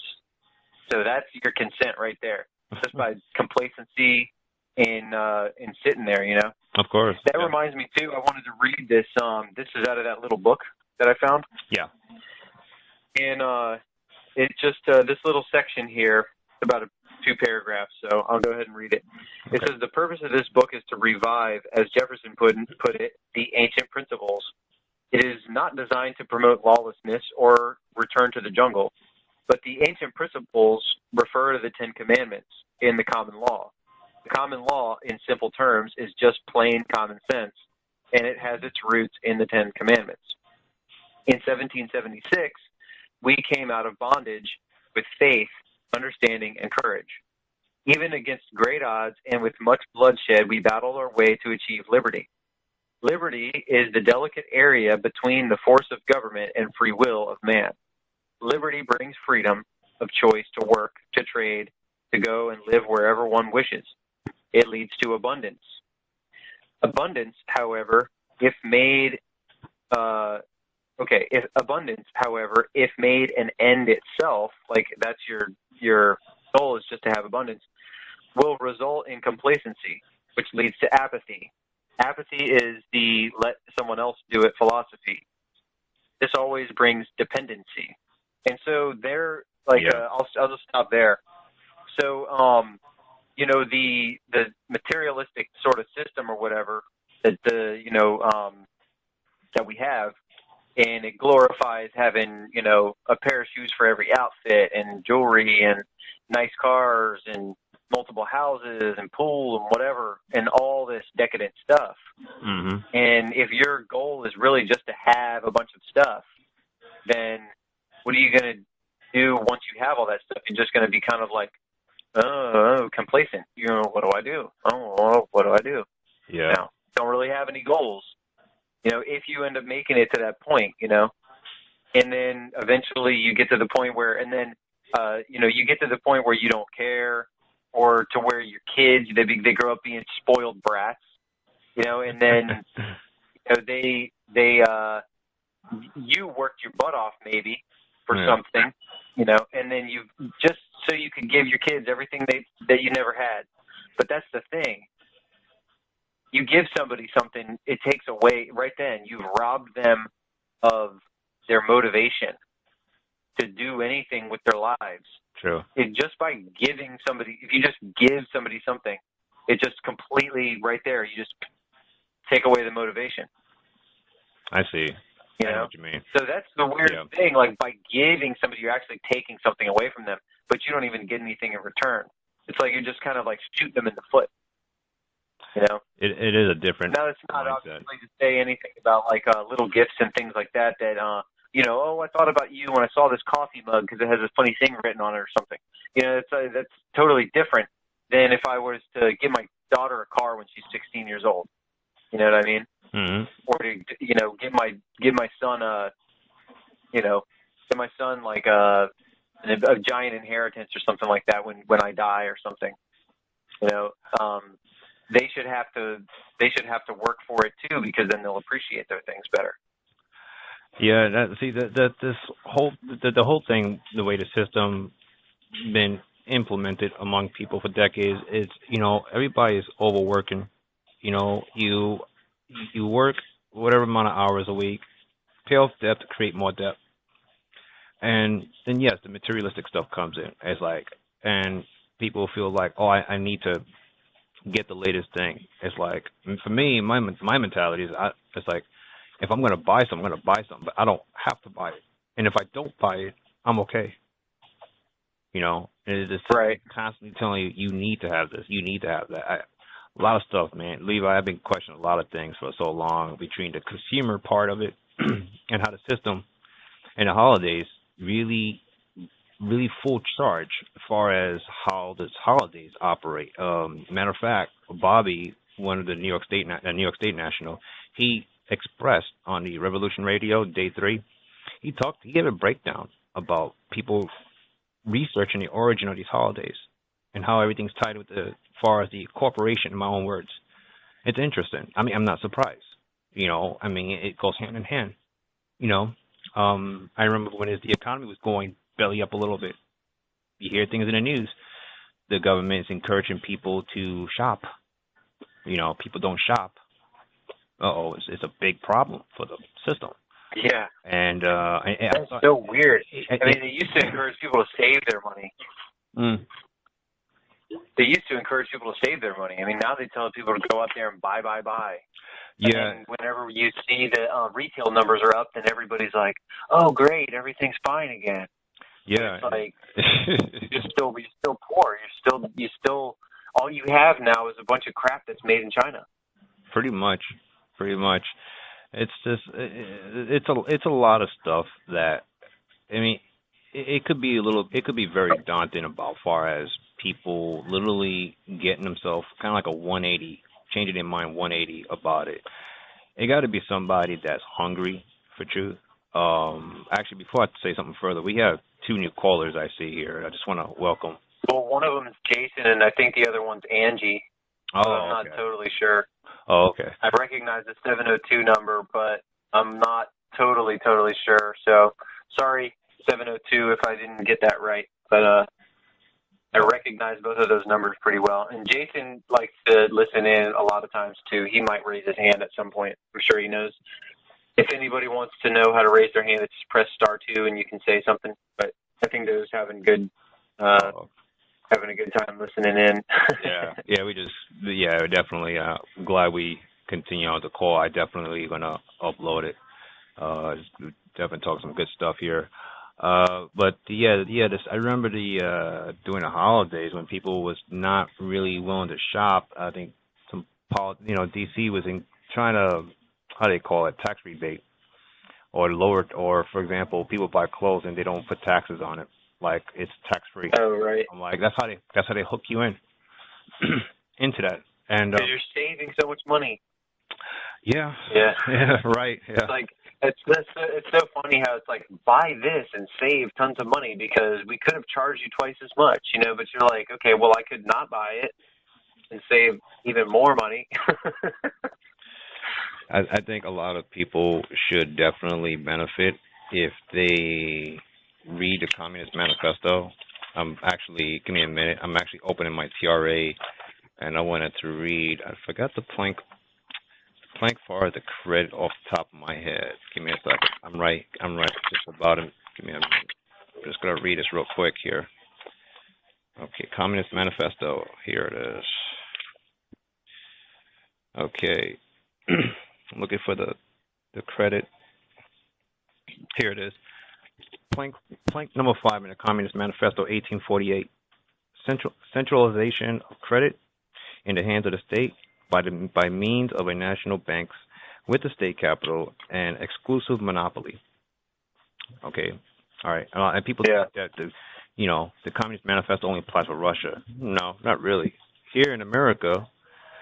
So that's your consent right there, just by complacency in sitting there, Of course. That reminds me, too, I wanted to read this. This is out of that little book that I found. Yeah. And it's just this little section here, about 2 paragraphs, so I'll go ahead and read it. Okay. It says, the purpose of this book is to revive, as Jefferson put it, the ancient principles. It is not designed to promote lawlessness or return to the jungle, but the ancient principles refer to the 10 Commandments in the common law. The common law, in simple terms, is just plain common sense, and it has its roots in the 10 Commandments. In 1776, we came out of bondage with faith, understanding, and courage. Even against great odds and with much bloodshed, we battled our way to achieve liberty. Liberty is the delicate area between the force of government and free will of man. Liberty brings freedom of choice to work, to trade, to go and live wherever one wishes. It leads to abundance. Abundance, however, if made an end itself, like that's your goal is just to have abundance, will result in complacency, which leads to apathy. Apathy is the let someone else do it philosophy. This always brings dependency. And so I'll just stop there. So, the materialistic sort of system or whatever that that we have and it glorifies having, you know, a pair of shoes for every outfit and jewelry and nice cars and multiple houses and pool and whatever and all this decadent stuff. Mm-hmm. And if your goal is really just to have a bunch of stuff, then what are you going to do once you have all that stuff? You're just going to be kind of like, complacent. You know, what do I do? Oh, what do I do? Yeah. Now, don't really have any goals. You know, if you end up making it to that point, you know, and then eventually you get to the point where, and then, you know, you get to the point where you don't care, or to where your kids, they grow up being spoiled brats, you know, and then, you know, you worked your butt off maybe for something, you know, and then you just so you could give your kids everything that you never had. But that's the thing. You give somebody something, it takes away right then. You've robbed them of their motivation to do anything with their lives. True. Just by giving somebody, if you just give somebody something, it just completely right there. You just take away the motivation. I see. You I know know what you mean. So that's the weird thing. Like, by giving somebody, you're actually taking something away from them, but you don't even get anything in return. It's like you're just kind of like shooting them in the foot. You know, it is a different. Now, it's not mindset. obviously to say anything about like little gifts and things like that. That you know, oh, I thought about you when I saw this coffee mug because it has this funny thing written on it or something. You know, that's totally different than if I was to give my daughter a car when she's 16 years old. You know what I mean? Mm-hmm. Or to, you know, give my son like a giant inheritance or something like that when I die or something. You know, they should have to work for it too, because then they'll appreciate their things better. Yeah, the whole thing, the way the system been implemented among people for decades, is, you know, everybody's overworking. You know, you work whatever amount of hours a week, pay off debt to create more debt, and then yes, the materialistic stuff comes in. It's like, and people feel like, oh, I need to get the latest thing. It's like, for me, my mentality is, it's like, if I'm going to buy something, I'm going to buy something, but I don't have to buy it. And if I don't buy it, I'm okay. You know, and it's just constantly telling you, you need to have this, you need to have that. A lot of stuff, man. Levi, I've been questioning a lot of things for so long, between the consumer part of it and how the system and the holidays really full charge as far as how the holidays operate. Matter of fact, Bobby, one of the New York State National, he expressed on the Revolution Radio, Day 3, he gave a breakdown about people researching the origin of these holidays and how everything's tied with as far as the corporation, in my own words. It's interesting. I mean, I'm not surprised. You know, I mean, it goes hand in hand. You know, I remember when the economy was going belly up a little bit. You hear things in the news. The government's encouraging people to shop. You know, people don't shop. It's a big problem for the system. Yeah. And that's so weird. I mean, they used to encourage people to save their money. They used to encourage people to save their money. I mean, now they tell people to go out there and buy. Yeah. And whenever you see the retail numbers are up, then everybody's like, "Oh, great, everything's fine again." Yeah. It's like you're still poor. You still all you have now is a bunch of crap that's made in China. Pretty much. It's just it's a lot of stuff that, I mean, it could be very daunting about far as people literally getting themselves kind of like a 180, changing their mind 180 about it. It got to be somebody that's hungry for truth. Actually, before I say something further, we have 2 new callers I see here. I just want to welcome. Well, one of them is Jason, and I think the other one's Angie. Oh, I'm not totally sure. Oh, okay. I recognize the 702 number, but I'm not totally sure. So, sorry, 702, if I didn't get that right. But I recognize both of those numbers pretty well. And Jason likes to listen in a lot of times, too. He might raise his hand at some point. I'm sure he knows. If anybody wants to know how to raise their hand, it's just press *2 and you can say something. But I think they're just having a good time listening in. We're definitely glad we continue on the call. I definitely gonna upload it Definitely talk some good stuff here. But this I remember during the holidays when people was not really willing to shop. I think DC was trying to, how do they call it, tax rebate or lower, or for example, people buy clothes and they don't put taxes on it, like it's tax free. Oh, right. I'm like, that's how they hook you in into that, and because you're saving so much money. yeah, Yeah. yeah, right, yeah. It's like it's so funny how it's like buy this and save tons of money because we could have charged you twice as much, but you're like, okay, well I could not buy it and save even more money. I think a lot of people should definitely benefit if they read the Communist Manifesto. Give me a minute. I'm actually opening my TRA, and I wanted to read. I forgot the plank for the credit off the top of my head. Give me a second. I'm right just about it. Give me a minute. I'm just gonna read this real quick here. Okay, Communist Manifesto. Here it is. Okay. I'm looking for the credit. Here it is. Plank number 5 in the Communist Manifesto, 1848. Centralization of credit in the hands of the state by means of a national banks with the state capital and exclusive monopoly. Okay, all right. And people think that the Communist Manifesto only applies for Russia. No, not really. Here in America,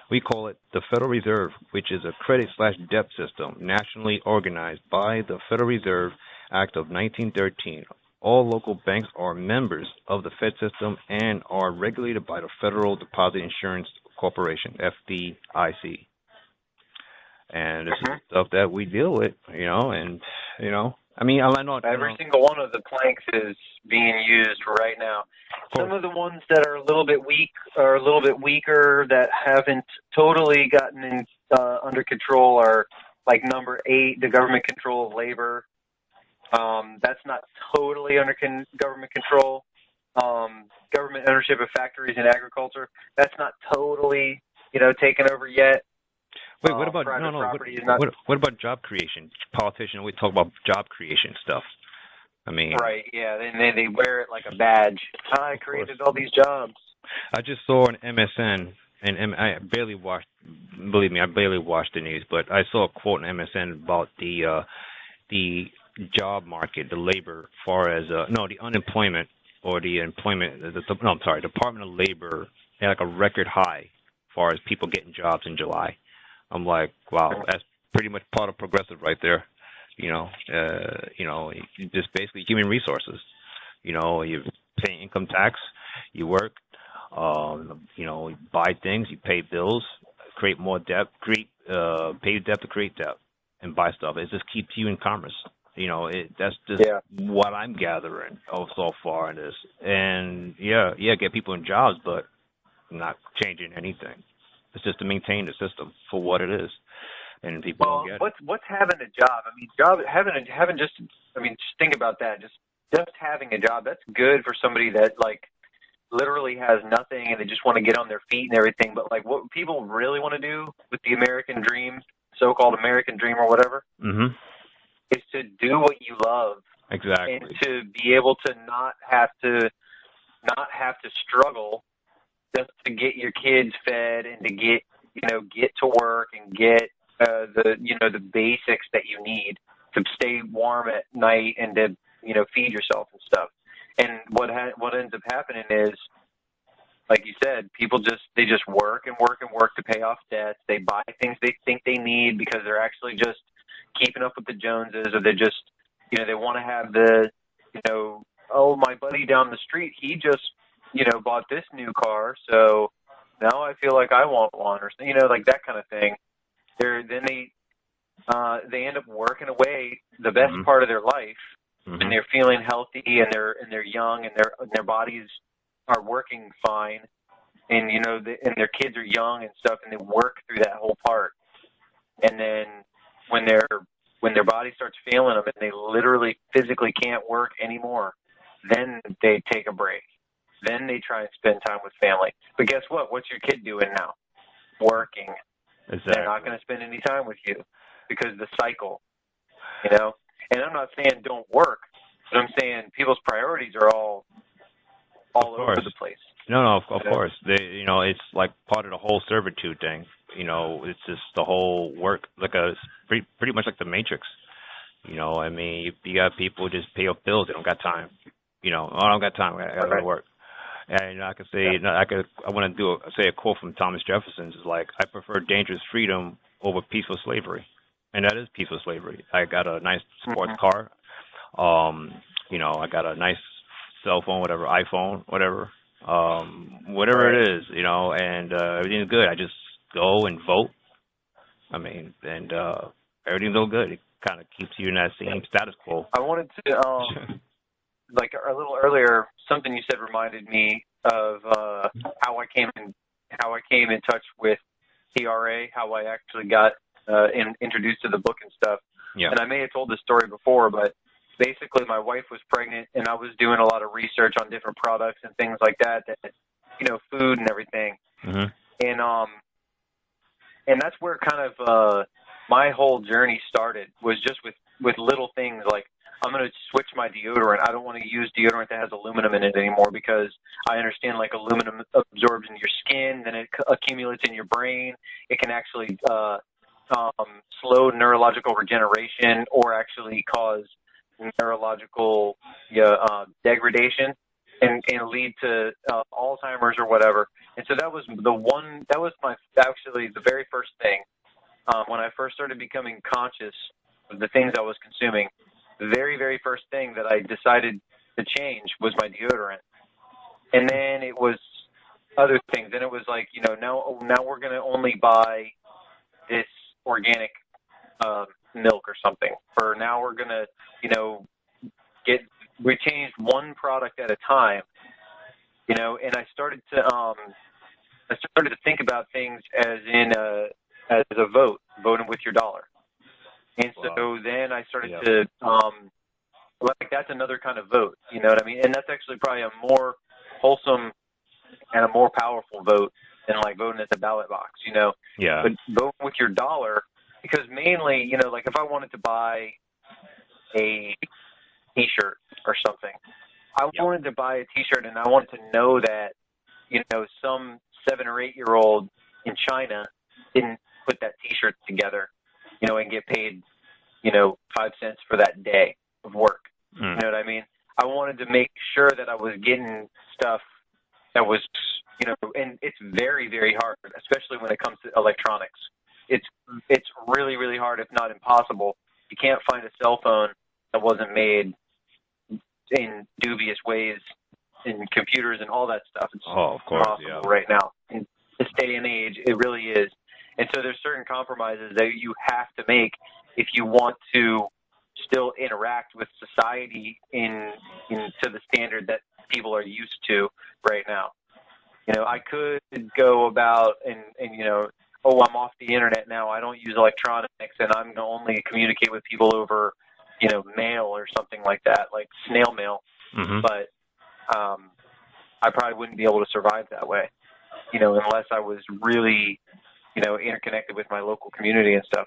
we call it the Federal Reserve, which is a credit/debt system nationally organized by the Federal Reserve Act of 1913. All local banks are members of the Fed system and are regulated by the Federal Deposit Insurance Corporation, FDIC. And this is stuff that we deal with, and I mean, I know every single one of the planks is being used right now. Some of the ones that are a little bit weak or a little bit weaker that haven't totally gotten under control are like number 8, the government control of labor. That's not totally under government control. Government ownership of factories and agriculture. That's not totally, taken over yet. Wait, what about what about job creation? Politicians always talk about job creation stuff. I mean, right? Yeah, they wear it like a badge. I created all these jobs. I just saw an MSN, and I barely watched. Believe me, I barely watched the news, but I saw a quote in MSN about the job market, the labor, as far as the unemployment or the employment. Department of Labor had like a record high, as far as people getting jobs in July. I'm like, wow, that's pretty much part of progressive right there. Just basically human resources. You pay income tax, you work, you buy things, you pay bills, create more debt, pay debt to create debt, and buy stuff. It just keeps you in commerce. That's just what I'm gathering so far in this. And get people in jobs, but not changing anything. It's just to maintain the system for what it is, and people don't get it. What's having a job? I mean, just think about that. Just having a job, that's good for somebody that like literally has nothing and they just want to get on their feet and everything. But like, what people really want to do with the American dream, so-called American dream or whatever, is to do what you love. Exactly. And to be able to not have to struggle just to get your kids fed and to get to work and get the basics that you need to stay warm at night and to feed yourself and stuff. And what ends up happening is, like you said, people just work and work and work to pay off debts. They buy things they think they need because they're actually just keeping up with the Joneses, or they're just they want to have the my buddy down the street, he just bought this new car, so now I feel like I want one, or like that kind of thing. They end up working away the best part of their life, and they're feeling healthy, and they're young, and their bodies are working fine, and and their kids are young and stuff, and they work through that whole part, and then when their body starts failing them and they literally physically can't work anymore, then they take a break. Then they try and spend time with family. But guess what? What's your kid doing now? Working. Exactly. They're not going to spend any time with you because the cycle. you know. And I'm not saying don't work, but I'm saying people's priorities are all over the place. No, of course. It's like part of the whole servitude thing. It's just the whole work, like pretty much like the Matrix. I mean, you got people just pay up bills. They don't got time. I don't got time. I got to go to work. And I could say, I want to say a quote from Thomas Jefferson. It's like, I prefer dangerous freedom over peaceful slavery. And that is peaceful slavery. I got a nice sports car. I got a nice cell phone, whatever, iPhone, whatever. Whatever it is, and everything's good. I just go and vote. I mean, and everything's all good. It kind of keeps you in that same status quo. I wanted to, like a little earlier, something you said reminded me of how I came in touch with TRA, how I actually got introduced to the book and stuff. Yeah. And I may have told this story before, but basically my wife was pregnant and I was doing a lot of research on different products and things like that, food and everything. Mm-hmm. And that's where kind of my whole journey started, was just with little things like, I'm going to switch my deodorant. I don't want to use deodorant that has aluminum in it anymore, because I understand like aluminum absorbs in your skin, then it accumulates in your brain. It can actually slow neurological regeneration or actually cause neurological degradation and lead to Alzheimer's or whatever. And so that was the very first thing when I first started becoming conscious of the things I was consuming. The very, very first thing that I decided to change was my deodorant. And then it was other things. Then it was like, now we're going to only buy this organic milk or something. Or now we're going to, we changed one product at a time, and I started to think about things as a voting with your dollar. And so then I started to, that's another kind of vote, you know what I mean? And that's actually probably a more wholesome and a more powerful vote than like voting at the ballot box, Yeah. But vote with your dollar, because mainly, like if I wanted to buy a T-shirt or something, I wanted to buy a T-shirt and I wanted to know that, some 7 or 8 year old in China didn't put that T-shirt together, and get paid, 5 cents for that day of work. You know what I mean? I wanted to make sure that I was getting stuff that was, and it's very, very hard, especially when it comes to electronics. It's really, really hard, if not impossible. You can't find a cell phone that wasn't made in dubious ways in computers and all that stuff. It's of course, impossible right now. In this day and age, it really is. And so there's certain compromises that you have to make if you want to still interact with society to the standard that people are used to right now. I could go about and I'm off the internet now. I don't use electronics, and I'm going to only communicate with people over, mail or something like that, like snail mail. Mm-hmm. But I probably wouldn't be able to survive that way, unless I was really, interconnected with my local community and stuff.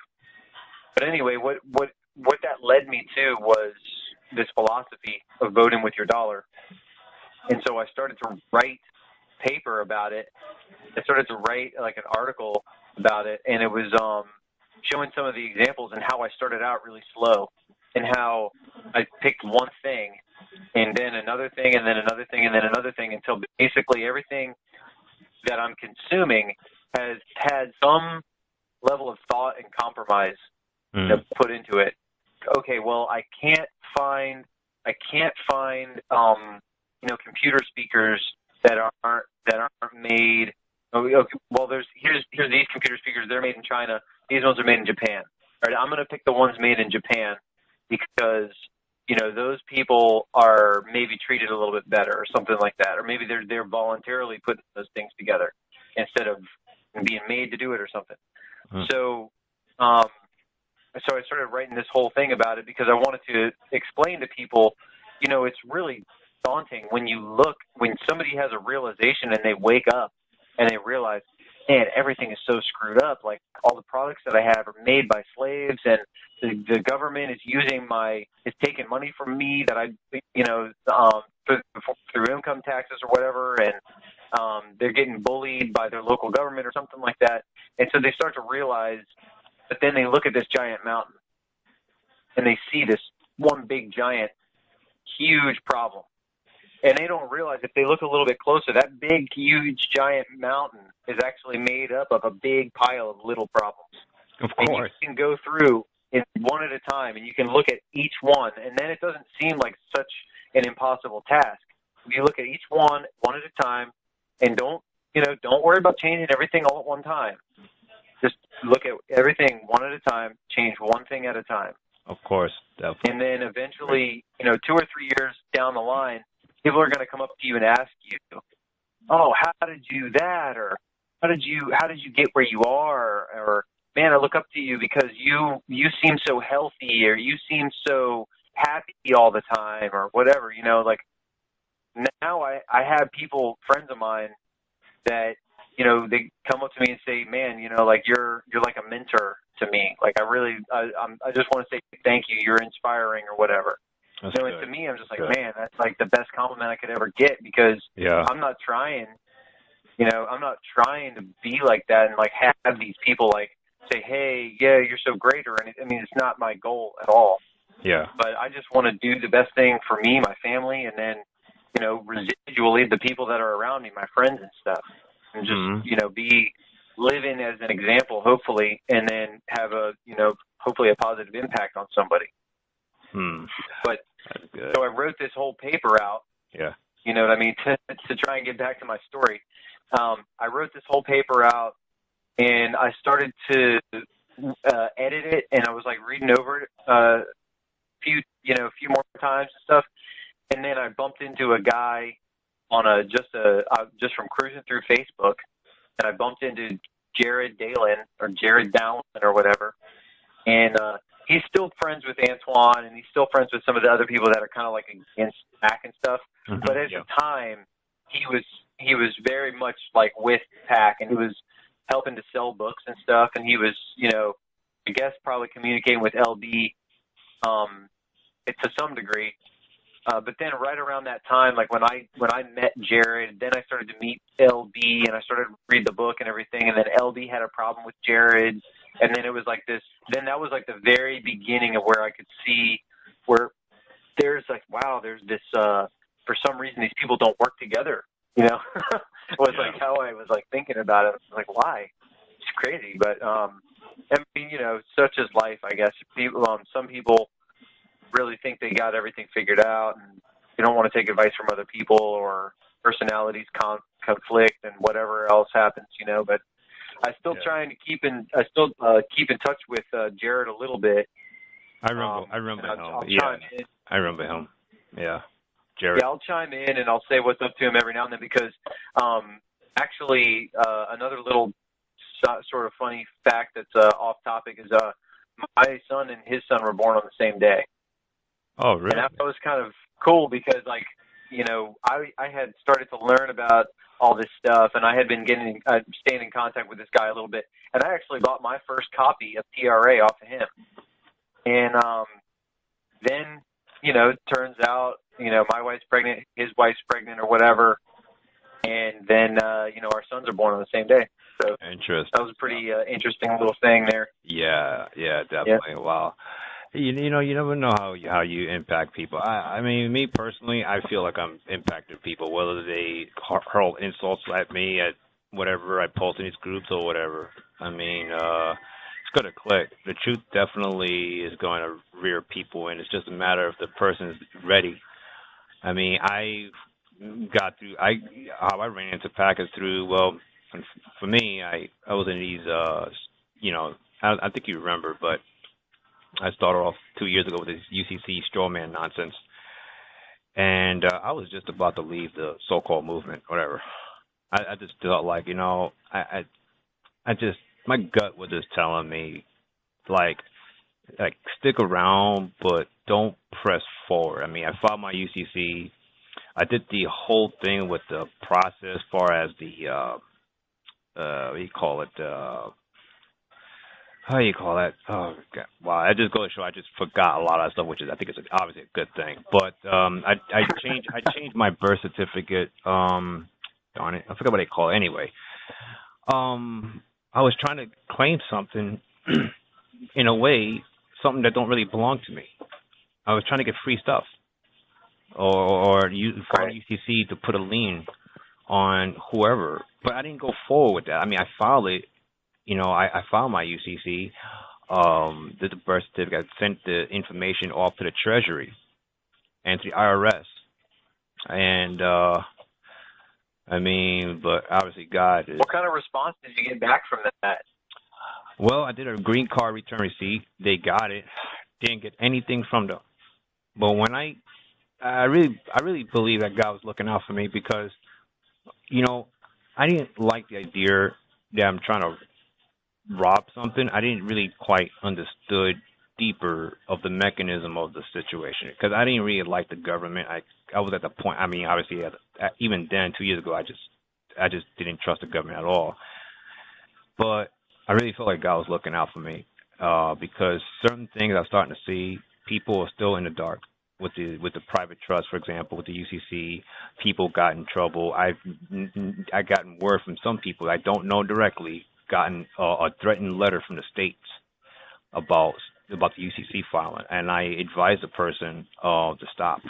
But anyway, what that led me to was this philosophy of voting with your dollar. And so I started to write paper about it. I started to write like an article about it, and it was showing some of the examples and how I started out really slow, and how I picked one thing and then another thing and then another thing and then another thing, until basically everything that I'm consuming has had some level of thought and compromise put into it. Okay, well, I can't find computer speakers that aren't made. Okay, well, here's these computer speakers. They're made in China. These ones are made in Japan. All right, I'm going to pick the ones made in Japan because those people are maybe treated a little bit better or something like that, or maybe they're voluntarily putting those things together instead of being made to do it or something. So I started writing this whole thing about it because I wanted to explain to people, it's really daunting when somebody has a realization and they wake up and they realize, man, everything is so screwed up. Like, all the products that I have are made by slaves, and the government is is taking money from me that through income taxes or whatever, and they're getting bullied by their local government or something like that. And so they start to realize, but then they look at this giant mountain and they see this one big giant, huge problem. And they don't realize, if they look a little bit closer, that big, huge, giant mountain is actually made up of a big pile of little problems. Of course. And you can go through it one at a time, and you can look at each one, and then it doesn't seem like such an impossible task. You look at each one at a time, and don't worry about changing everything all at one time. Just look at everything one at a time, change one thing at a time. Of course, definitely. And then eventually, 2 or 3 years down the line, people are going to come up to you and ask you, "Oh, how did you do that?" Or how did you get where you are? Or, "Man, I look up to you because you seem so healthy," or "You seem so happy all the time," or whatever. Like, now I have friends of mine that, they come up to me and say, "Man, like you're like a mentor to me. Like I just want to say thank you. You're inspiring," or whatever. That's And good. to me, I'm just like, Good. man, that's like the best compliment I could ever get, because I'm not trying, to be like that and like have these people like say, "Hey, yeah, you're so great," or anything. I mean, it's not my goal at all. Yeah. But I just want to do the best thing for me, my family, and then, residually the people that are around me, my friends and stuff, and just, be living as an example, hopefully, and then have hopefully a positive impact on somebody. But that's good. so I wrote this whole paper out. Yeah. You know what I mean? To try and get back to my story, I wrote this whole paper out, and I started to edit it, and I was like reading over it a few more times and stuff, and then I bumped into a guy on just from cruising through Facebook, and I bumped into Jared Dalen or whatever, and he's still friends with Antoine, and he's still friends with some of the other people that are kind of like against Pac and stuff. Mm-hmm. But at the time, he was very much like with Pac, and he was helping to sell books and stuff, and he was, I guess probably communicating with LB to some degree. But then right around that time, like when I met Jared, then I started to meet LB, and I started to read the book and everything, and then LB had a problem with Jared, and then it was like this. Then that was like the very beginning of where I could see where there's like, wow, there's this. For some reason, these people don't work together. It was like how I was like thinking about it. I was like, why? It's crazy, but I mean, such is life, I guess. People, some people really think they got everything figured out, and they don't want to take advice from other people, or personalities conflict and whatever else happens, But I still trying to keep in touch with Jared a little bit. I remember him. I remember him. Yeah, Jared. Yeah, I'll chime in and I'll say what's up to him every now and then, because actually another little sort of funny fact that's off topic is my son and his son were born on the same day. Oh, really? And that was kind of cool because, like, I had started to learn about all this stuff, and I had been staying in contact with this guy a little bit, and I actually bought my first copy of TRA off of him. And then, it turns out, my wife's pregnant, his wife's pregnant, or whatever, and then, our sons are born on the same day. So interesting. That was a pretty interesting little thing there. Yeah, definitely. Yeah. Wow. You never know how you impact people. I mean, me personally, I feel like I'm impacting people, whether they hurl insults at me at whatever I post in these groups or whatever. I mean, it's going to click. The truth definitely is going to rear people, and it's just a matter of the person's ready. I mean, how I ran into Pac is through, well, for me, I was in these, I think you remember, but I started off 2 years ago with this UCC strawman nonsense, and I was just about to leave the so-called movement, whatever. I just felt like, I just, my gut was just telling me, like stick around, but don't press forward. I mean, I filed my UCC. I did the whole thing with the process, as far as the, what do you call it? how do you call that? Oh God! Wow, I just go to show I just forgot a lot of that stuff, which is I think it's obviously a good thing. But I changed my birth certificate. Darn it, I forgot what they call it. Anyway, I was trying to claim something in a way, something that don't really belong to me. I was trying to get free stuff, or follow Right. UCC to put a lien on whoever. But I didn't go forward with that. I mean, I filed it. I filed my UCC, did the birth certificate, sent the information off to the Treasury and to the IRS. And, I mean, but obviously God is. What kind of response did you get back from that? Well, I did a green card return receipt. They got it. Didn't get anything from them. But when I really believe that God was looking out for me because, I didn't like the idea that I'm trying to rob something. I didn't really quite understood deeper of the mechanism of the situation because I didn't really like the government. I was at the point. I mean, obviously, even then, 2 years ago, I just didn't trust the government at all. But I really felt like God was looking out for me because certain things I'm starting to see, people are still in the dark with the private trust, for example, with the UCC. People got in trouble. I gotten word from some people I don't know directly, gotten a threatened letter from the states about the UCC filing, and I advised the person to stop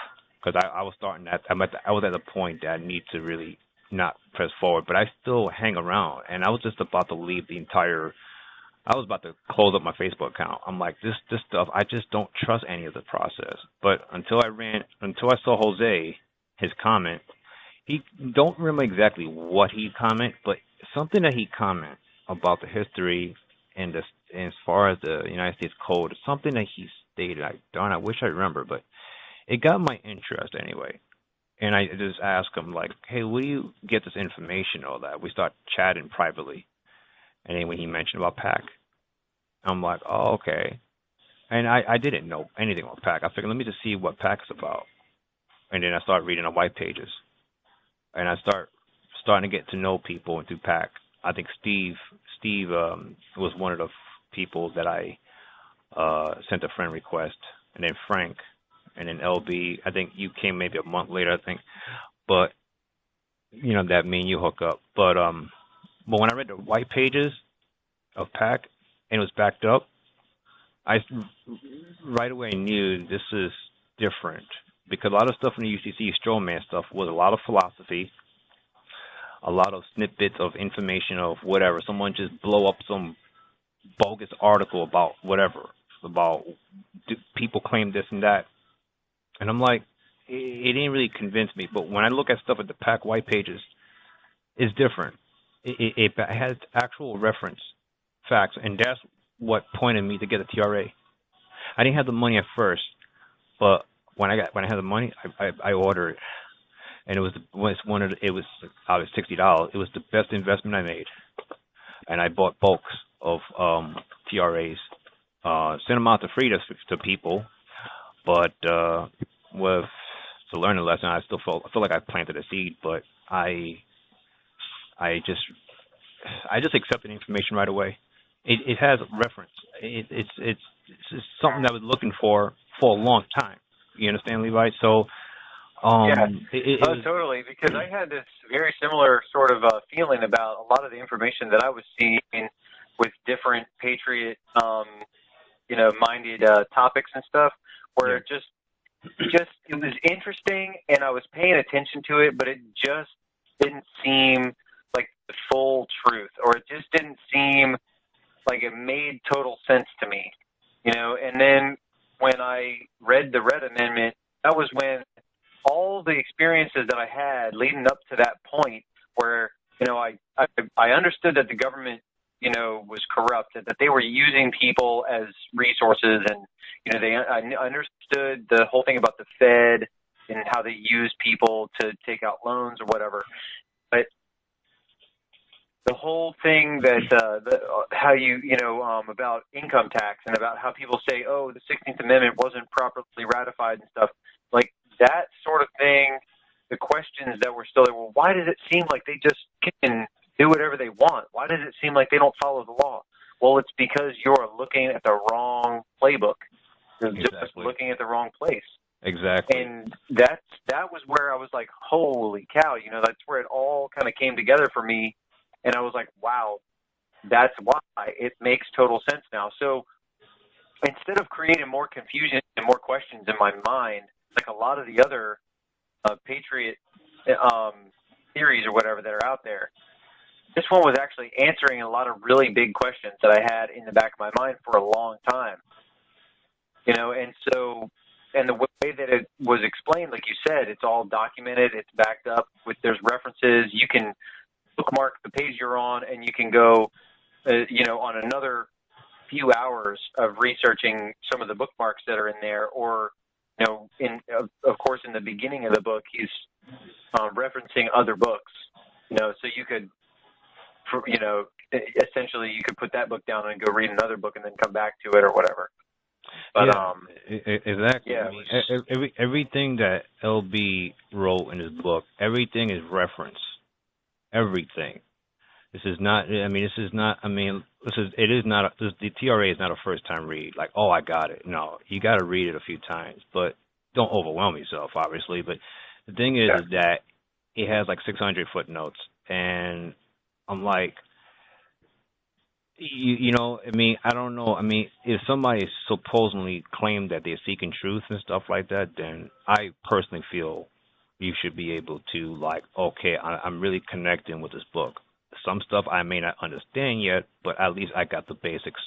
because I was starting that. I was at a point that I need to really not press forward, but I still hang around, and I was just about to leave the entire. I was about to close up my Facebook account. I'm like, this stuff, I just don't trust any of the process. But until I saw Jose, his comment, he don't remember exactly what he comment, but something that he comment about the history and as far as the United States Code, something that he stated. I wish I remember, but it got my interest anyway. And I just asked him like, hey, where do you get this information? All that. We start chatting privately. And then when he mentioned about Pac, I'm like, oh, okay. And I didn't know anything about Pac. I figured, let me just see what Pac's about. And then I started reading the white pages. And I starting to get to know people through Pac. I think Steve was one of the people that I sent a friend request. And then Frank. And then LB. I think you came maybe a month later, I think. But, that me and you hook up. But when I read the white pages of Pac, and it was backed up, I right away knew this is different because a lot of stuff in the UCC strawman stuff was a lot of philosophy, a lot of snippets of information of whatever. Someone just blow up some bogus article about whatever, about people claim this and that. And I'm like, it didn't really convince me. But when I look at stuff at the Pac white pages, it's different. It has actual reference facts, and that's what pointed me to get a TRA. I didn't have the money at first, but when I had the money, I ordered it, and it was $60. It was the best investment I made, and I bought bulks of TRAs, sent them out to free to people, but with the learning lesson, I feel like I planted a seed, but I just accepted information right away. It has reference. It's something I was looking for a long time. You understand, Levi? So, Yeah, totally. Because I had this very similar sort of feeling about a lot of the information that I was seeing with different patriot, minded topics and stuff, where it was interesting, and I was paying attention to it, but it just didn't seem like the full truth, or it just didn't seem like it made total sense to me, And then when I read the Red Amendment, that was when all the experiences that I had leading up to that point where, I understood that the government, was corrupt, that they were using people as resources, and, I understood the whole thing about the Fed and how they use people to take out loans or whatever. But the whole thing that how you about income tax and about how people say, oh, the 16th Amendment wasn't properly ratified and stuff, like that sort of thing, the questions that were still there, well, why does it seem like they just can do whatever they want? Why does it seem like they don't follow the law? Well, it's because you're looking at the wrong playbook. You're just Exactly. looking at the wrong place. Exactly. And that was where I was like, holy cow, you know, that's where it all kind of came together for me. And I was like, wow, that's why. It makes total sense now. So instead of creating more confusion and more questions in my mind, like a lot of the other Patriot theories or whatever that are out there, this one was actually answering a lot of really big questions that I had in the back of my mind for a long time. You know, and so, and the way that it was explained, like you said, it's all documented, it's backed up with, there's references, you can bookmark the page you're on, and you can go, you know, on another few hours of researching some of the bookmarks that are in there, or, you know, of course, in the beginning of the book, he's referencing other books, you know, so you could, you know, essentially you could put that book down and go read another book and then come back to it or whatever. But, exactly. Yeah, I mean, everything that LB wrote in his book, everything is reference. Everything. This is not. I mean, this is not. I mean, it is not. The TRA is not a first time read. Like, oh, I got it. No, you got to read it a few times, but don't overwhelm yourself, obviously. But the thing is that it has like 600 footnotes, and I'm like, you know, I mean, I don't know. I mean, if somebody supposedly claimed that they're seeking truth and stuff like that, then I personally feel you should be able to, like, okay, I'm really connecting with this book. Some stuff I may not understand yet, but at least I got the basics.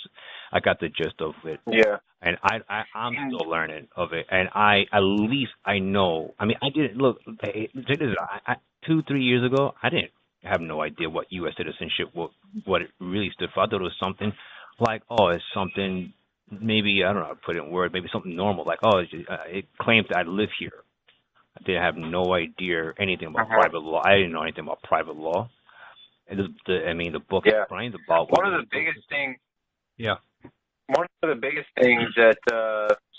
I got the gist of it. Yeah. And I'm still learning of it. And at least I know. I mean, I didn't look. 2-3 years ago, I didn't have no idea what U.S. citizenship, what it really stood for. I thought it was something like, oh, it's something, maybe, I don't know how to put it in words, maybe something normal, like, oh, it claims that I live here. I didn't have no idea anything about private law. I didn't know anything about private law. And the book explains about one of the biggest things. Yeah. One of the biggest things that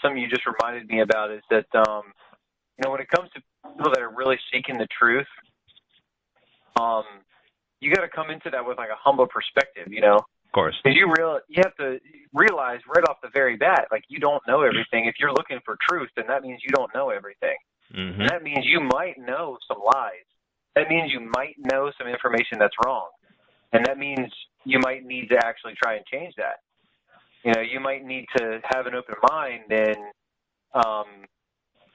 something you just reminded me about is that you know, when it comes to people that are really seeking the truth, you got to come into that with like a humble perspective, you know. Of course. Because you have to realize right off the very bat, like, you don't know everything. If you're looking for truth, then that means you don't know everything. Mm-hmm. And that means you might know some lies. That means you might know some information that's wrong. And that means you might need to actually try and change that. You know, you might need to have an open mind and,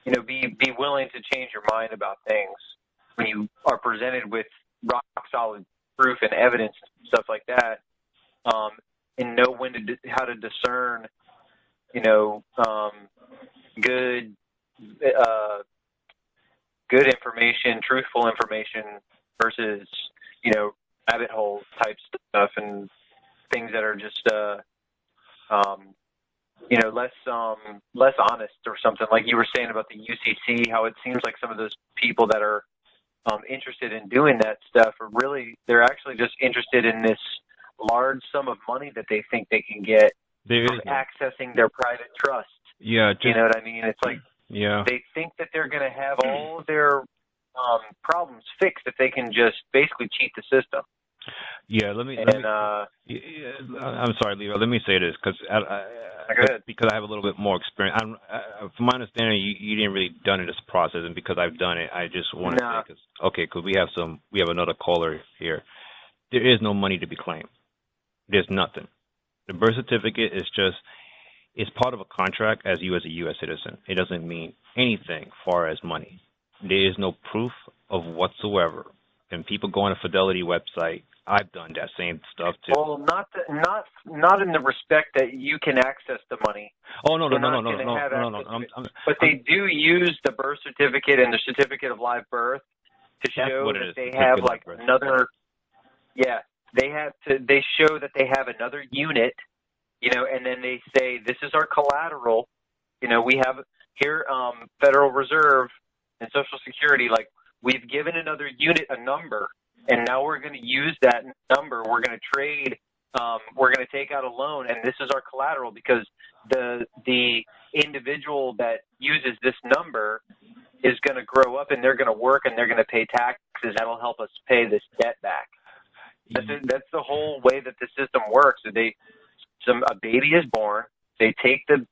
you know, be willing to change your mind about things when you are presented with rock solid proof and evidence and stuff like that, and know how to discern, you know, good information, truthful information versus, you know, rabbit hole type stuff and things that are just, you know, less honest or something. Like you were saying about the UCC, how it seems like some of those people that are interested in doing that stuff are really, they're actually just interested in this large sum of money that they think they can get from accessing their private trust. Yeah. You know what I mean? It's like, yeah, they think that they're going to have all of their problems fixed if they can just basically cheat the system. Yeah, I'm sorry, Levi. Let me say this because I have a little bit more experience. From my understanding, you didn't really done this process, and because I've done it, I just want to say, because we have another caller here. There is no money to be claimed. There's nothing. The birth certificate is it's part of a contract as a U.S. citizen. It doesn't mean anything far as money. There is no proof of whatsoever. And people go on a Fidelity website. I've done that same stuff too. Well, not in the respect that you can access the money. Oh no. But they do use the birth certificate and the certificate of live birth to show that they have like another. Yeah, they show that they have another unit, you know, and then they say this is our collateral. You know, we have here Federal Reserve and Social Security, like, we've given another unit a number, and now we're going to use that number. We're going to trade. We're going to take out a loan, and this is our collateral because the individual that uses this number is going to grow up, and they're going to work, and they're going to pay taxes. That'll help us pay this debt back. That's the whole way that the system works. They a baby is born. They take the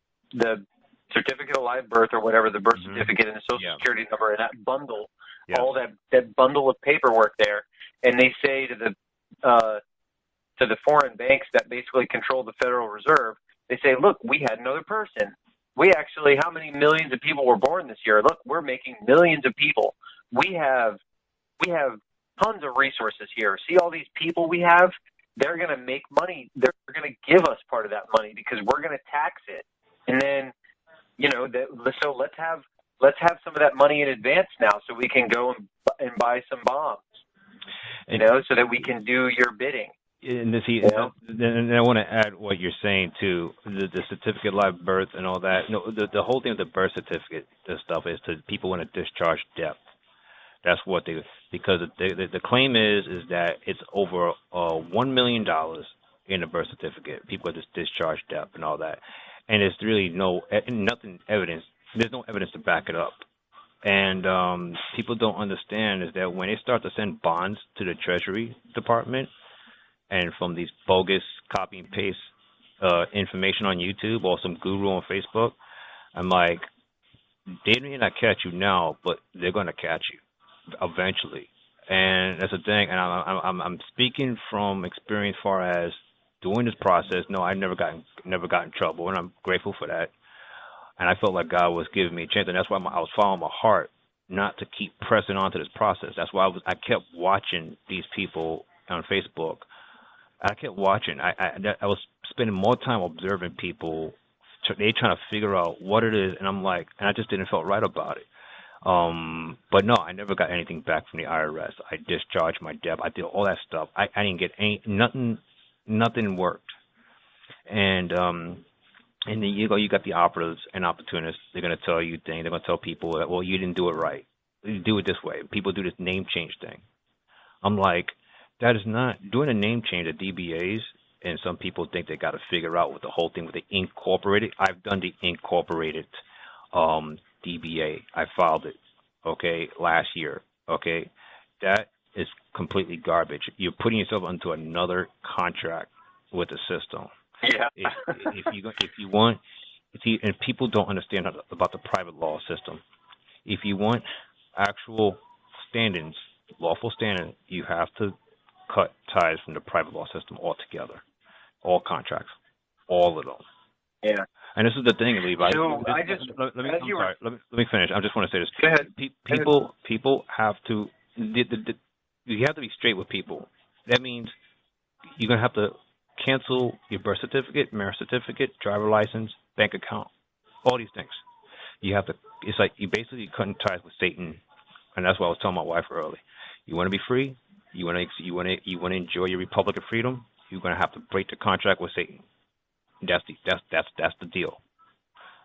certificate of live birth or whatever, the birth certificate and the social security number, and that bundle, all that bundle of paperwork there, and they say to the foreign banks that basically control the Federal Reserve, they say, look, we had another person. We actually, how many millions of people were born this year? Look, we're making millions of people. We have tons of resources here. See all these people we have? They're going to make money. They're going to give us part of that money because we're going to tax it. And then, so let's have some of that money in advance now so we can go and buy some bombs, so that we can do your bidding. And I want to add what you're saying too, the certificate of live birth and all that. No, the whole thing with the birth certificate, this stuff is to people want to discharge debt. That's what because the claim is that it's over $1 million in the birth certificate. People are just discharge debt and all that, and it's really nothing evidence. There's no evidence to back it up. And people don't understand is that when they start to send bonds to the Treasury Department, and from these bogus copy and paste information on YouTube or some guru on Facebook, I'm like, they may not catch you now, but they're going to catch you eventually. And that's the thing. And I'm speaking from experience, far as doing this process. No, I never got in trouble, and I'm grateful for that. And I felt like God was giving me a chance, and that's why I was following my heart, not to keep pressing on to this process. That's why I kept watching these people on Facebook. I kept watching. I was spending more time observing people. They trying to figure out what it is, and I'm like, and I just didn't feel right about it. But no, I never got anything back from the IRS. I discharged my debt. I did all that stuff. I didn't get nothing worked. And then you got the operatives and opportunists. They're going to tell you things. They're going to tell people that, well, you didn't do it right. You do it this way. People do this name change thing. I'm like, that is not doing a name change at DBAs, and some people think they got to figure out with the whole thing with the incorporated. I've done the incorporated DBA. I filed it, last year, That is completely garbage. You're putting yourself into another contract with the system. Yeah. if you want, and people don't understand about the private law system. If you want actual standings, lawful standing, you have to cut ties from the private law system altogether. All contracts, all of them. Yeah. And this is the thing, Levi. So let me finish. I just want to say this. Go ahead. People have to. You have to be straight with people. That means you're gonna have to cancel your birth certificate, marriage certificate, driver license, bank account, all these things. You have to. It's like you basically cutting ties with Satan, and that's what I was telling my wife earlier. You want to be free. You want to enjoy your republic of freedom. You're gonna have to break the contract with Satan. That's the deal.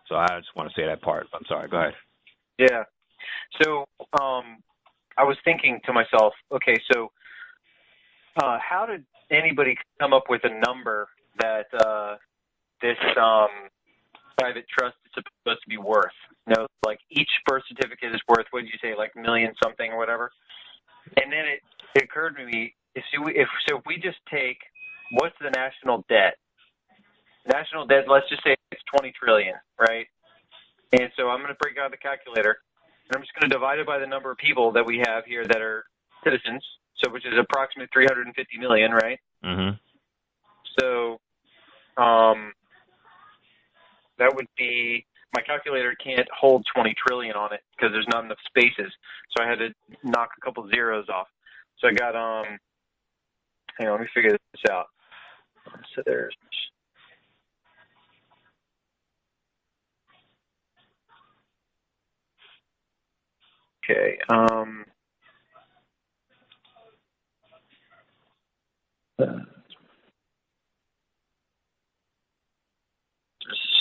So I just want to say that part. I'm sorry. Go ahead. Yeah. So I was thinking to myself, okay, so how did anybody come up with a number that this private trust is supposed to be worth? Like each birth certificate is worth, what did you say, like million something or whatever? And then it occurred to me, if we just take, what's the national debt? National debt, let's just say it's 20 trillion, right? And so I'm going to break out the calculator, and I'm just going to divide it by the number of people that we have here that are citizens, so which is approximately 350 million, right? Mm-hmm. So that would be, my calculator can't hold 20 trillion on it because there's not enough spaces. So I had to knock a couple zeros off. So I got, hang on, let me figure this out. So there's, okay,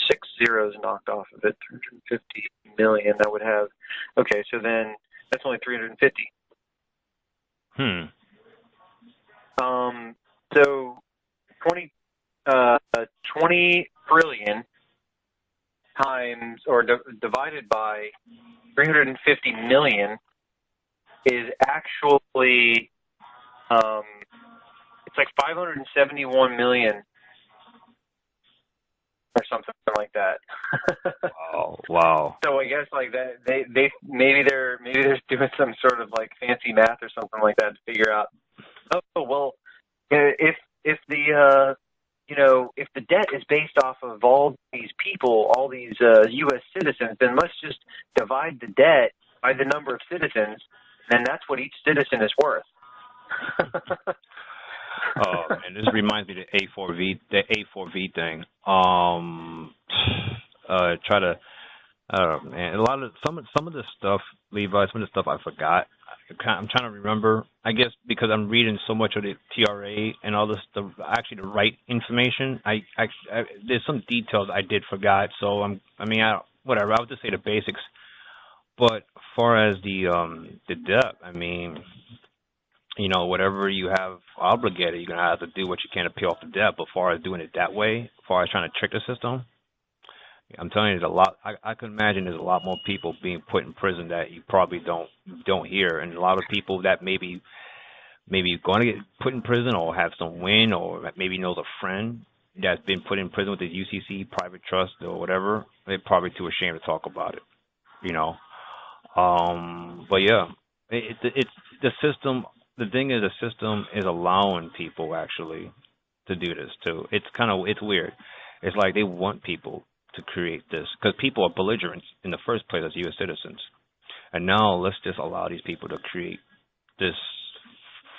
6 zeros knocked off of it, 350 million. That would have, okay, so then that's only 350. So 20 trillion times, or divided by 350 million is actually, it's like 571 million or something like that. Wow. So I guess like that they maybe they're doing some sort of like fancy math or something like that to figure out. Oh well, if the if the debt is based off of all these people, all these U.S. citizens, then let's just divide the debt by the number of citizens, and that's what each citizen is worth. And this reminds me of the A4V thing. Try to, man, a lot of some of the stuff, Levi, some of the stuff I forgot. I'm trying to remember. I guess because I'm reading so much of the TRA and all this, actually the right information. I there's some details I did forgot. So whatever. I'll just say the basics. But as far as the debt, I mean, whatever you have obligated, you're gonna have to do what you can to pay off the debt. But as far as doing it that way, as far as trying to trick the system, I'm telling you, there's a lot. I can imagine there's a lot more people being put in prison that you probably don't hear, and a lot of people that maybe going to get put in prison or have some win or maybe knows a friend that's been put in prison with the UCC private trust or whatever. They're probably too ashamed to talk about it, But yeah, it's the system. The thing is, the system is allowing people actually to do this too. It's weird. It's like they want people to create this because people are belligerents in the first place as U.S. citizens, and now let's just allow these people to create this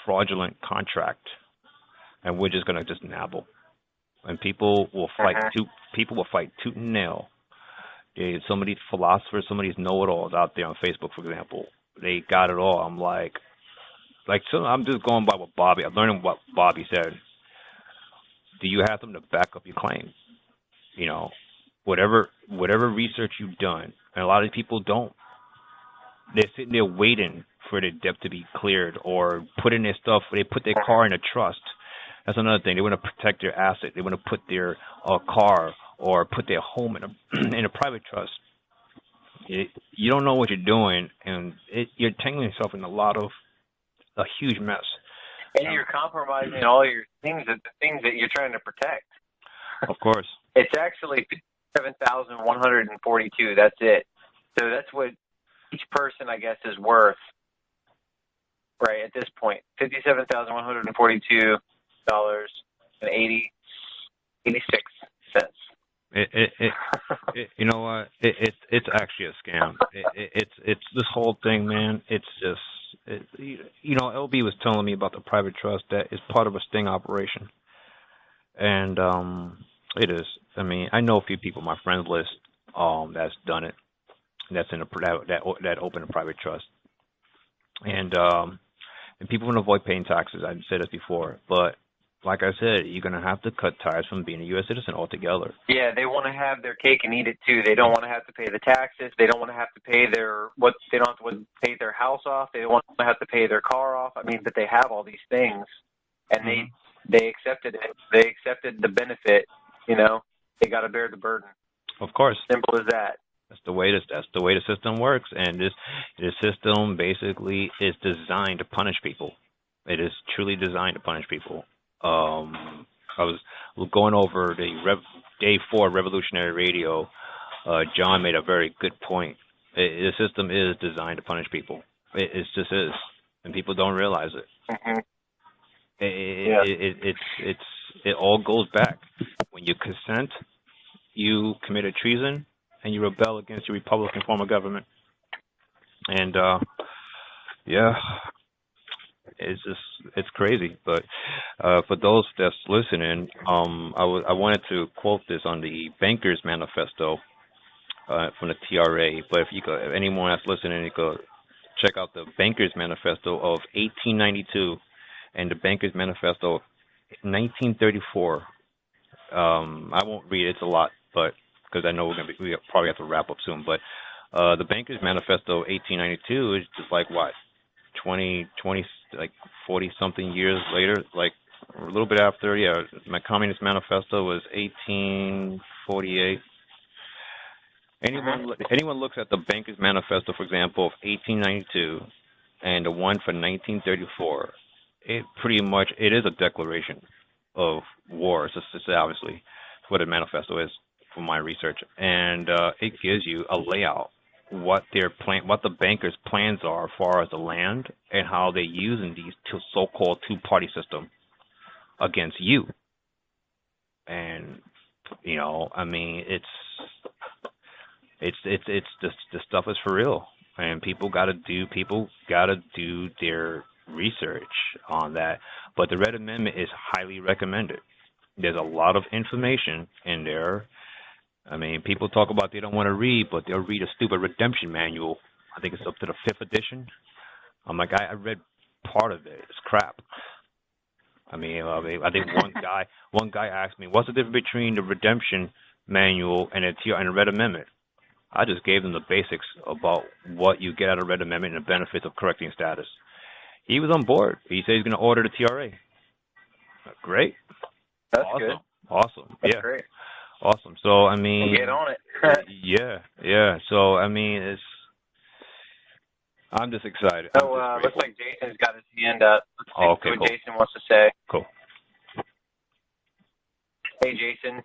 fraudulent contract, and we're just gonna just nabble, and people will fight tooth and nail. Some of these philosophers, some of these know-it-alls out there on Facebook, for example, they got it all. I'm like so I'm just going by what Bobby. I'm learning what Bobby said. Do you have them to back up your claim? Whatever research you've done, and a lot of people don't. They're sitting there waiting for their debt to be cleared or put in their stuff. They put their car in a trust. That's another thing. They want to protect their asset. They want to put their car or put their home in a private trust. You don't know what you're doing, and you're tangling yourself in a huge mess. And you're compromising all your things, the things that you're trying to protect. Of course. It's actually 57,142. That's it. So that's what each person, I guess, is worth, right, at this point. $57,142 and 86 cents. You know what? It's actually a scam. It's this whole thing, man. It's just, LB was telling me about the private trust that is part of a sting operation, and it is. I mean, I know a few people, my friends list, that's done it. That's in that open a private trust, and people want to avoid paying taxes. I've said this before, but like I said, you're gonna have to cut ties from being a U.S. citizen altogether. Yeah, they want to have their cake and eat it too. They don't want to have to pay the taxes. They don't want to have to pay they don't have to pay their house off. They don't want to have to pay their car off. I mean, but they have all these things, and they accepted it. They accepted the benefit. They got to bear the burden. Of course. Simple as that. That's the way the system works, and this system basically is designed to punish people. It is truly designed to punish people. I was going over the Day 4 Revolutionary Radio. John made a very good point. The system is designed to punish people. It just is, and people don't realize it. Mm-hmm. It all goes back. When you consent, you committed treason, and you rebel against your Republican form of government. And it's crazy. But for those that's listening, I wanted to quote this on the Bankers Manifesto from the TRA. But if anyone that's listening, you could check out the Bankers Manifesto of 1892 and the Bankers Manifesto of 1934. I won't read it. It's a lot, but because I know we probably have to wrap up soon. But the Bankers Manifesto 1892 is just like what, 20, like 40 something years later, like a little bit after. Yeah, my Communist Manifesto was 1848. Anyone looks at the Bankers Manifesto, for example, of 1892 and the one for 1934, it is a declaration of war. It's obviously what a manifesto is. for my research, and it gives you a layout what what the bankers' plans are as far as the land and how they're using these so-called two-party system against you. And I mean, it's the stuff is for real, and people gotta do their research on that. But the Red Amendment is highly recommended. There's a lot of information in there. I mean, people talk about they don't want to read, but they'll read a stupid redemption manual. I think it's up to the 5th edition. I'm like, I read part of it. It's crap. I mean, I think one guy asked me, what's the difference between the redemption manual and the Red Amendment? I just gave them the basics about what you get out of Red Amendment and the benefits of correcting status. He was on board. He said he's going to order the TRA. Great. That's awesome. Good. Awesome. That's yeah. Great. Awesome. So, I mean. Get on it. yeah. So, I mean, I'm just excited. So, looks like Jason's got his hand up. Let's see what cool. Jason wants to say. Cool. Hey, Jason.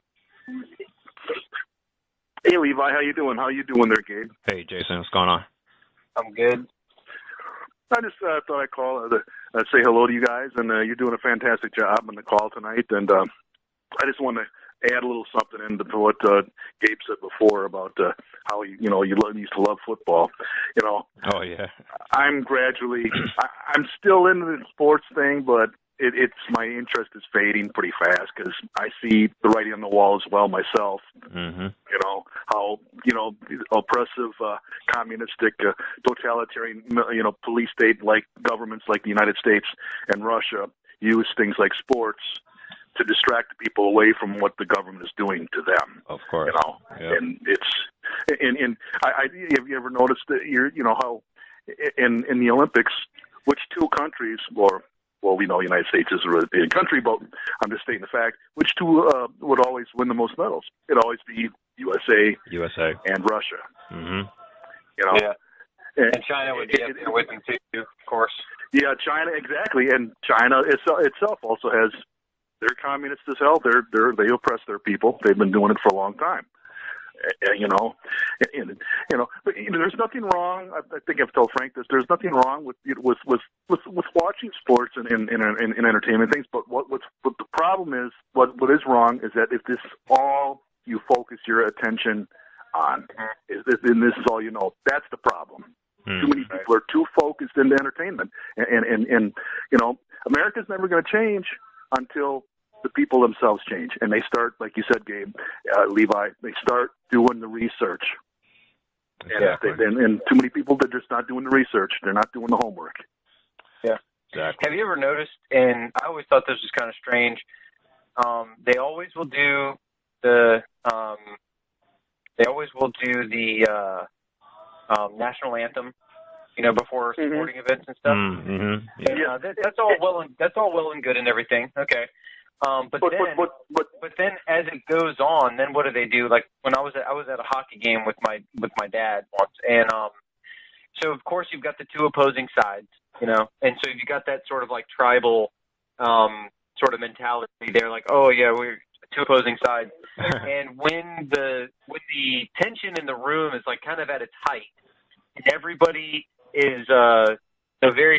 Hey, Levi. How you doing? How you doing there, Gabe? Hey, Jason. What's going on? I'm good. I just thought I'd call to say hello to you guys, and you're doing a fantastic job on the call tonight. And I just want to add a little something into what Gabe said before about how you used to love football. Oh yeah. I'm still into the sports thing, but it's my interest is fading pretty fast because I see the writing on the wall as well myself. Mm-hmm. How oppressive, communistic, totalitarian, police state like governments like the United States and Russia use things like sports to distract people away from what the government is doing to them. Of course. Yep. And have you ever noticed that how in the Olympics, which two countries, we know the United States is a really big country, but I'm just stating the fact, which two would always win the most medals? It'd always be USA and Russia. Mm-hmm. Yeah. And China would be up there with them too, of course. Yeah, China, exactly. And China itself also has, they're communists as hell. They oppress their people. They've been doing it for a long time. But there's nothing wrong. I think I've told Frank this. There's nothing wrong with watching sports and entertainment things. But what the problem is, what is wrong is that if this all you focus your attention on, and this is all you know, that's the problem. Too many people are too focused into entertainment, and America's never going to change until the people themselves change, and they start, like you said, Gabe, Levi, they start doing the research. Exactly. And too many people, they're just not doing the research. They're not doing the homework. Yeah. Exactly. Have you ever noticed, and I always thought this was kind of strange, they always will do the national anthem, before sporting events and stuff. Mm-hmm. Yeah. That's all well and good and everything. Okay. But then as it goes on, then what do they do? Like when I was at a hockey game with my dad once, and so of course you've got the two opposing sides, and so you've got that sort of like tribal sort of mentality there, like, oh yeah, we're two opposing sides. And when the tension in the room is like kind of at its height, and everybody is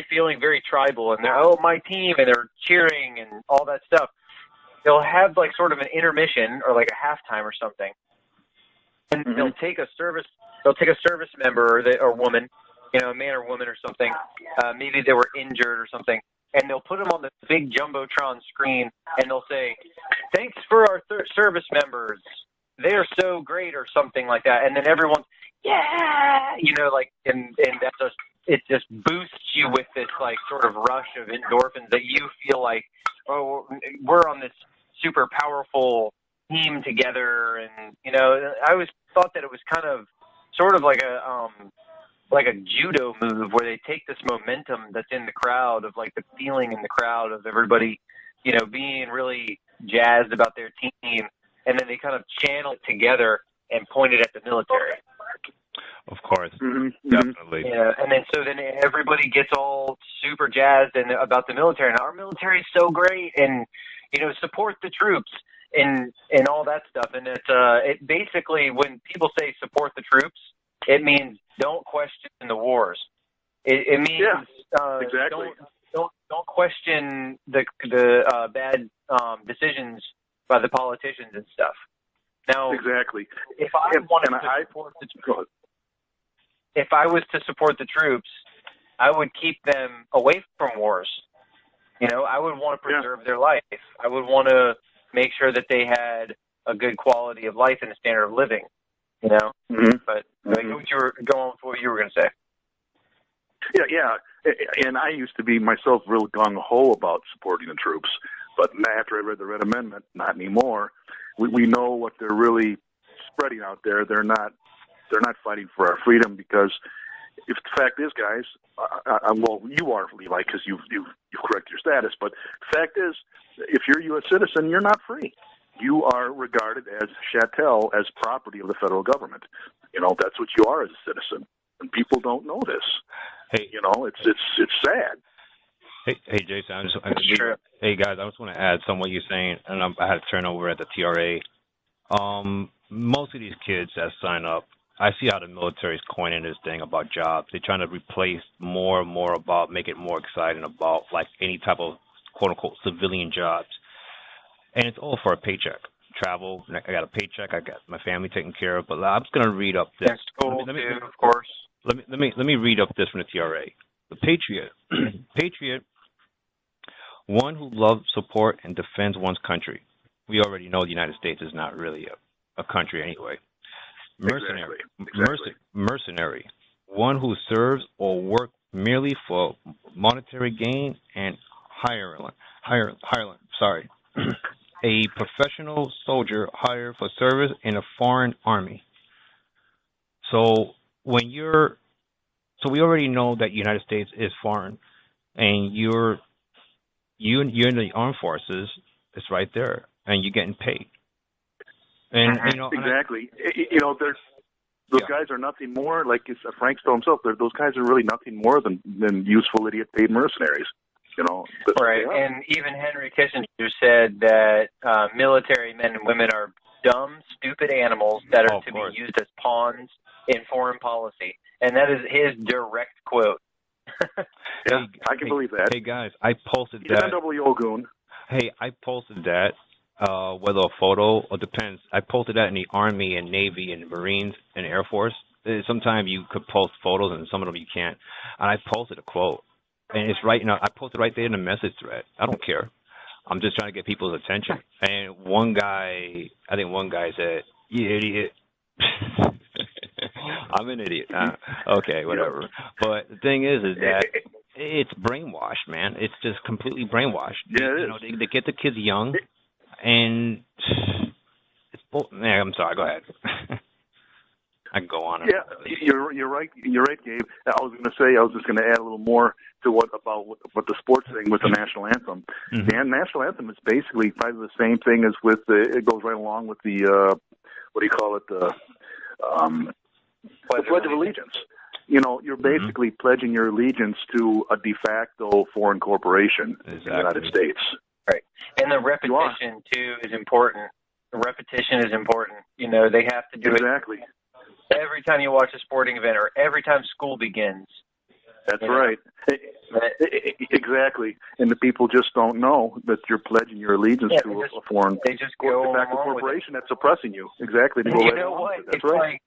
feeling very tribal, and they're, oh, my team, and they're cheering and all that stuff. They'll have like sort of an intermission or like a halftime or something, and they'll take a service member or woman, a man or woman or something. Maybe they were injured or something, and they'll put them on the big jumbotron screen, and they'll say, "Thanks for our service members. They are so great," or something like that. And then everyone's, yeah, and that's just, it just boosts you with this like sort of rush of endorphins that you feel like, oh, we're on this super powerful team together. And I always thought that it was kind of sort of like a judo move where they take this momentum that's in the crowd, of like the feeling in the crowd of everybody, being really jazzed about their team, and then they kind of channel it together and point it at the military. Of course. Mm-hmm. Definitely. Yeah, and then everybody gets all super jazzed about the military. And our military is so great, and support the troops. and all that stuff. And it basically, when people say support the troops, it means don't question the wars. It means exactly. Don't question the bad decisions by the politicians and stuff. Now, exactly. If I was to support the troops, I would keep them away from wars. I would want to preserve their life. I would want to make sure that they had a good quality of life and a standard of living. Mm-hmm. But what you were going with what you were going to say. Yeah. And I used to be myself real gung-ho about supporting the troops. But after I read the Red Amendment, not anymore. We know what they're really spreading out there. They're not fighting for our freedom, because if the fact is, guys, well, you are, Levi, because you've corrected your status. But the fact is, if you're a U.S. citizen, you're not free. You are regarded as chattel, as property of the federal government. That's what you are as a citizen, and people don't know this. Hey, it's sad. Hey, Jason. Hey, guys, I just want to add some what you're saying, and I had to turn over at the TRA. Most of these kids that sign up, I see how the military is coining this thing about jobs. They're trying to replace more and more about, make it more exciting about like any type of quote unquote civilian jobs, and it's all for a paycheck. Travel, I got a paycheck, I got my family taken care of. But I'm just gonna read up this. And school too, of course. Let me read up this from the TRA. The Patriot. Patriot, one who loves, support, and defends one's country. We already know the United States is not really a country anyway. Mercenary. Exactly. Mercenary, one who serves or works merely for monetary gain and hireling. A professional soldier hired for service in a foreign army. So we already know that the United States is foreign, and you're in the armed forces. It's right there, and you're getting paid. And exactly. Those guys are nothing more, like Frank told himself. Those guys are really nothing more than useful idiot paid mercenaries. Right. And even Henry Kissinger said that military men and women are dumb, stupid animals that are to be used as pawns in foreign policy. And that is his direct quote. Yeah, I can believe that. Hey, guys, I posted that. Ogun. Hey, I posted that, whether a photo, or depends. I posted that in the Army and Navy and Marines and Air Force. Sometimes you could post photos and some of them you can't. And I posted a quote. And it's right, I posted right there in the message thread. I don't care. I'm just trying to get people's attention. And I think one guy said, "You idiot." I'm an idiot. Okay, whatever. But the thing is that it's brainwashed, man. It's just completely brainwashed. Yeah, it is. They get the kids young, and it's I'm sorry. Go ahead. I can go on. Yeah, you're right. You're right, Gabe. I was just going to add a little more to what the sports thing with the national anthem. Mm-hmm. The national anthem is basically probably the same thing as with it goes right along with the what do you call it, the Pledge of Allegiance. You're basically pledging your allegiance to a de facto foreign corporation in the United States. Right, and the repetition too is important. The repetition is important. They have to do it every time you watch a sporting event or every time school begins. That's right. Exactly. And the people just don't know that you're pledging your allegiance to a foreign corporation that's oppressing you. Exactly. You know what? That's right. Like,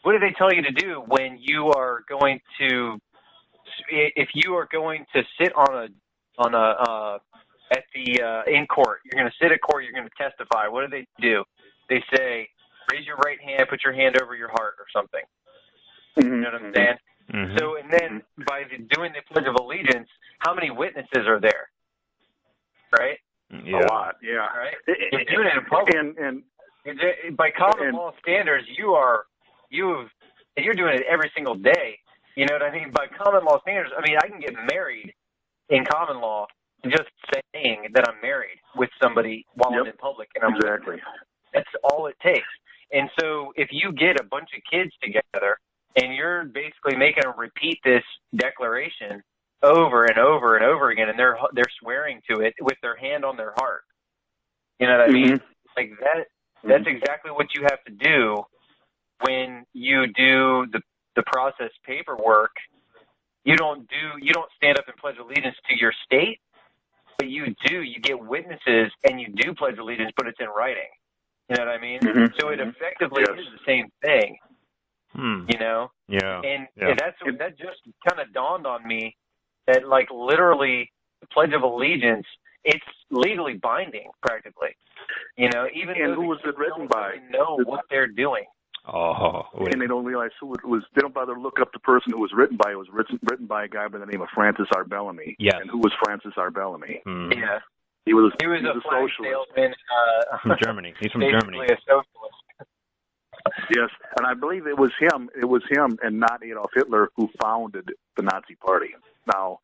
what do they tell you to do when you are going to, if you are going to sit in court, you're going to sit at court, you're going to testify. What do? They say, raise your right hand, put your hand over your heart or something. Mm-hmm. You know what I'm saying? Mm-hmm. So, and then by doing the Pledge of Allegiance, how many witnesses are there? Right? Yeah. A lot, yeah. Right? You're doing it in public. And by common law standards, you're doing it every single day. You know what I mean? By common law standards, I can get married in common law just saying that I'm married with somebody while I'm in public. And exactly. That's all it takes. And so if you get a bunch of kids together and you're basically making them repeat this declaration over and over and over again, and they're swearing to it with their hand on their heart. You know what I mean? like that. That's exactly what you have to do when you do the process paperwork. You don't stand up and pledge allegiance to your state, but you get witnesses and you do pledge allegiance, but it's in writing. You know what I mean? So it effectively is the same thing. You know? Yeah. And that just kind of dawned on me that, like, literally the Pledge of Allegiance, it's legally binding practically. You know, even and though who was it written by? Really know what they're doing. Oh, wait. And they don't realize who it was. They don't bother to look up the person who was written by. It was written by a guy by the name of Francis R. Bellamy. Yes. And who was Francis R. Bellamy? Yeah. He was a socialist. Salesman, from Germany. He's from Germany. A socialist. Yes, and I believe it was him. It was him, and not Adolf Hitler, who founded the Nazi Party. Now,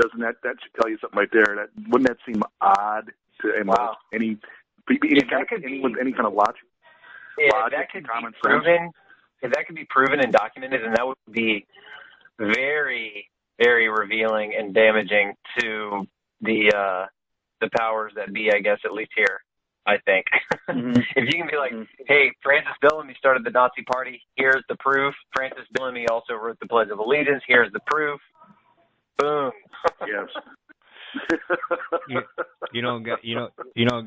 doesn't that should tell you something right there? That wouldn't that seem odd to any kind of logic? That could common be proven. If that could be proven and documented, then that would be very, very revealing and damaging to the powers that be, I guess, at least here, I think. If you can be like, hey, Francis Bellamy started the Nazi Party, here's the proof. Francis Bellamy also wrote the Pledge of Allegiance, here's the proof. Boom. Yes.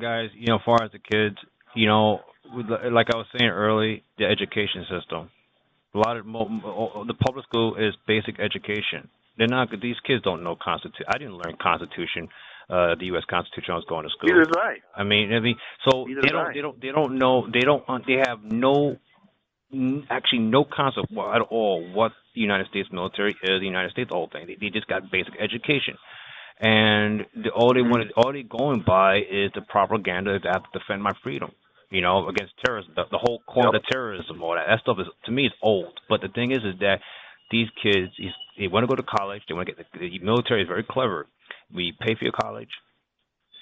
Guys, as far as the kids, like I was saying early, the education system. A lot of the public school is basic education. These kids don't know Constitution. I didn't learn Constitution, the U.S. Constitution. I was going to school. Neither did I. So they don't know. They have no concept at all what the United States military is. The United States whole thing. They just got basic education. And all they're going by is the propaganda that I have to defend my freedom, against terrorism. The whole core of terrorism, all that stuff is, to me, is old. But the thing is that these kids, they want to go to college. They want to get the military is very clever. We pay for your college,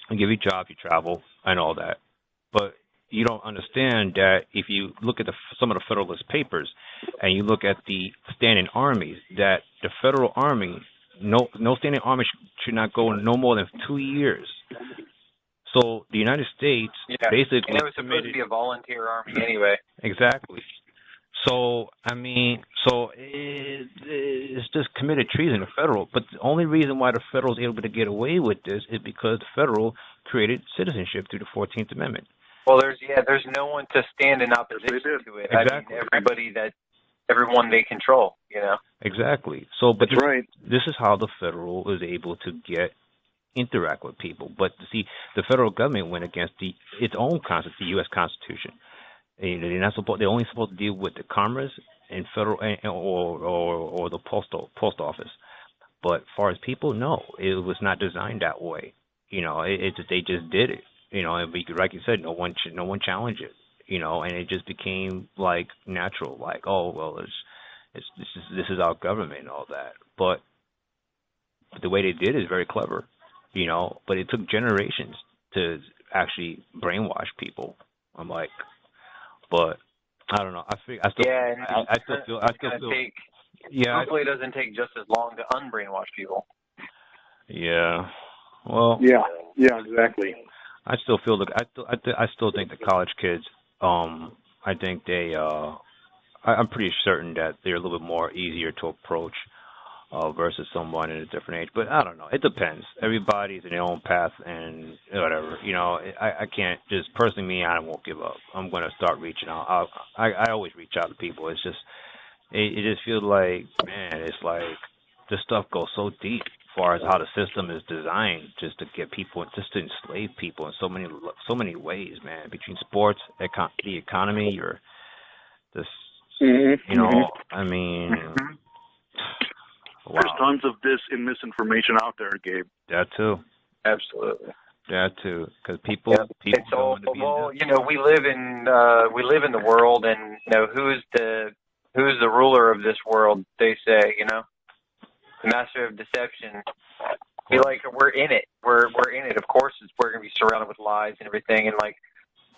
and give you a job, you travel, and all that. But you don't understand that if you look at some of the Federalist Papers, and you look at the standing armies, that the Federal Army. No standing army should not go no more than 2 years. So the United States basically and it was supposed to be a volunteer army anyway. Exactly. So it's just committed treason, the federal. But the only reason why the federal is able to get away with this is because the federal created citizenship through the 14th Amendment. Well, there's no one to stand in opposition to it. Exactly. I mean, everyone they control, Exactly. So, but that's right. This is how the federal is able to interact with people. But see, the federal government went against its own constitution, the U.S. Constitution. They're only supposed to deal with the Commerce and federal or the post office. But as far as people, no, it was not designed that way. They just did it. And like you said, no one challenged it. And it just became like natural, like, oh well, this is our government and all that. But the way they did it is very clever, But it took generations to actually brainwash people. I'm like, but I don't know. I still feel. Hopefully, it doesn't take just as long to unbrainwash people. Yeah. Well. Yeah. Exactly. I still feel I still think the college kids. I think I'm pretty certain that they're a little bit more easier to approach versus someone in a different age. But I don't know. It depends. Everybody's in their own path and whatever. I can't just personally me. I won't give up. I'm going to start reaching out. I always reach out to people. It's just it just feels like, man, it's like this stuff goes so deep as far as how the system is designed just to get people, just to enslave people in so many ways, man. Between sports, the economy, or this, I mean, wow. There's tons of misinformation out there, Gabe. That too. Absolutely. That too, because people don't want to be. Well, we live in the world, and who's the ruler of this world? They say, the master of deception. Feel like we're in it. We're in it. Of course, we're going to be surrounded with lies and everything, and like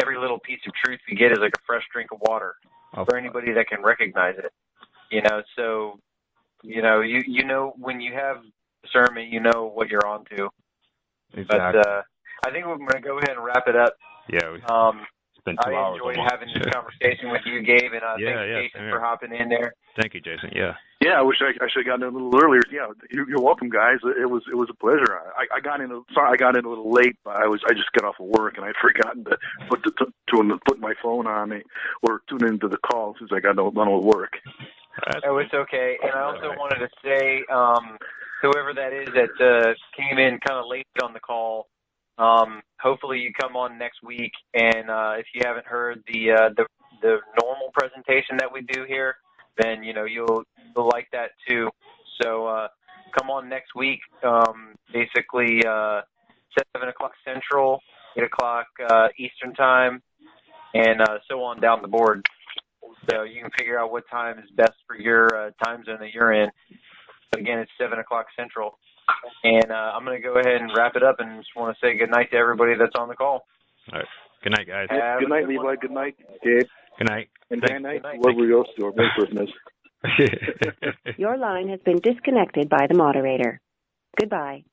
every little piece of truth we get is like a fresh drink of water for anybody that can recognize it. So when you have discernment, you know what you're on to. Exactly. But I think we're going to go ahead and wrap it up. Yeah. been 2 hours. I enjoyed having this conversation with you, Gabe, and thank you, Jason, for hopping in there. Thank you, Jason. Yeah. Yeah, I wish I should have gotten in a little earlier. Yeah, you're welcome, guys. It was a pleasure. I got in. Sorry, I got in a little late. But I just got off of work and I'd forgotten to put my phone on me or tune into the call since I got done with work. Oh, it's okay. And I also wanted to say, whoever that is that came in kind of late on the call, hopefully you come on next week. And if you haven't heard the normal presentation that we do here, then you'll like that too. So come on next week. Basically 7 o'clock Central, 8 o'clock Eastern time, and so on down the board. So you can figure out what time is best for your time zone that you're in. But again, it's 7 o'clock Central. And I'm going to go ahead and wrap it up and just want to say good night to everybody that's on the call. All right. Good night, guys. Good night, Levi. Good night, Gabe. Good night. And good night, whoever else or Merry Christmas. Your line has been disconnected by the moderator. Goodbye.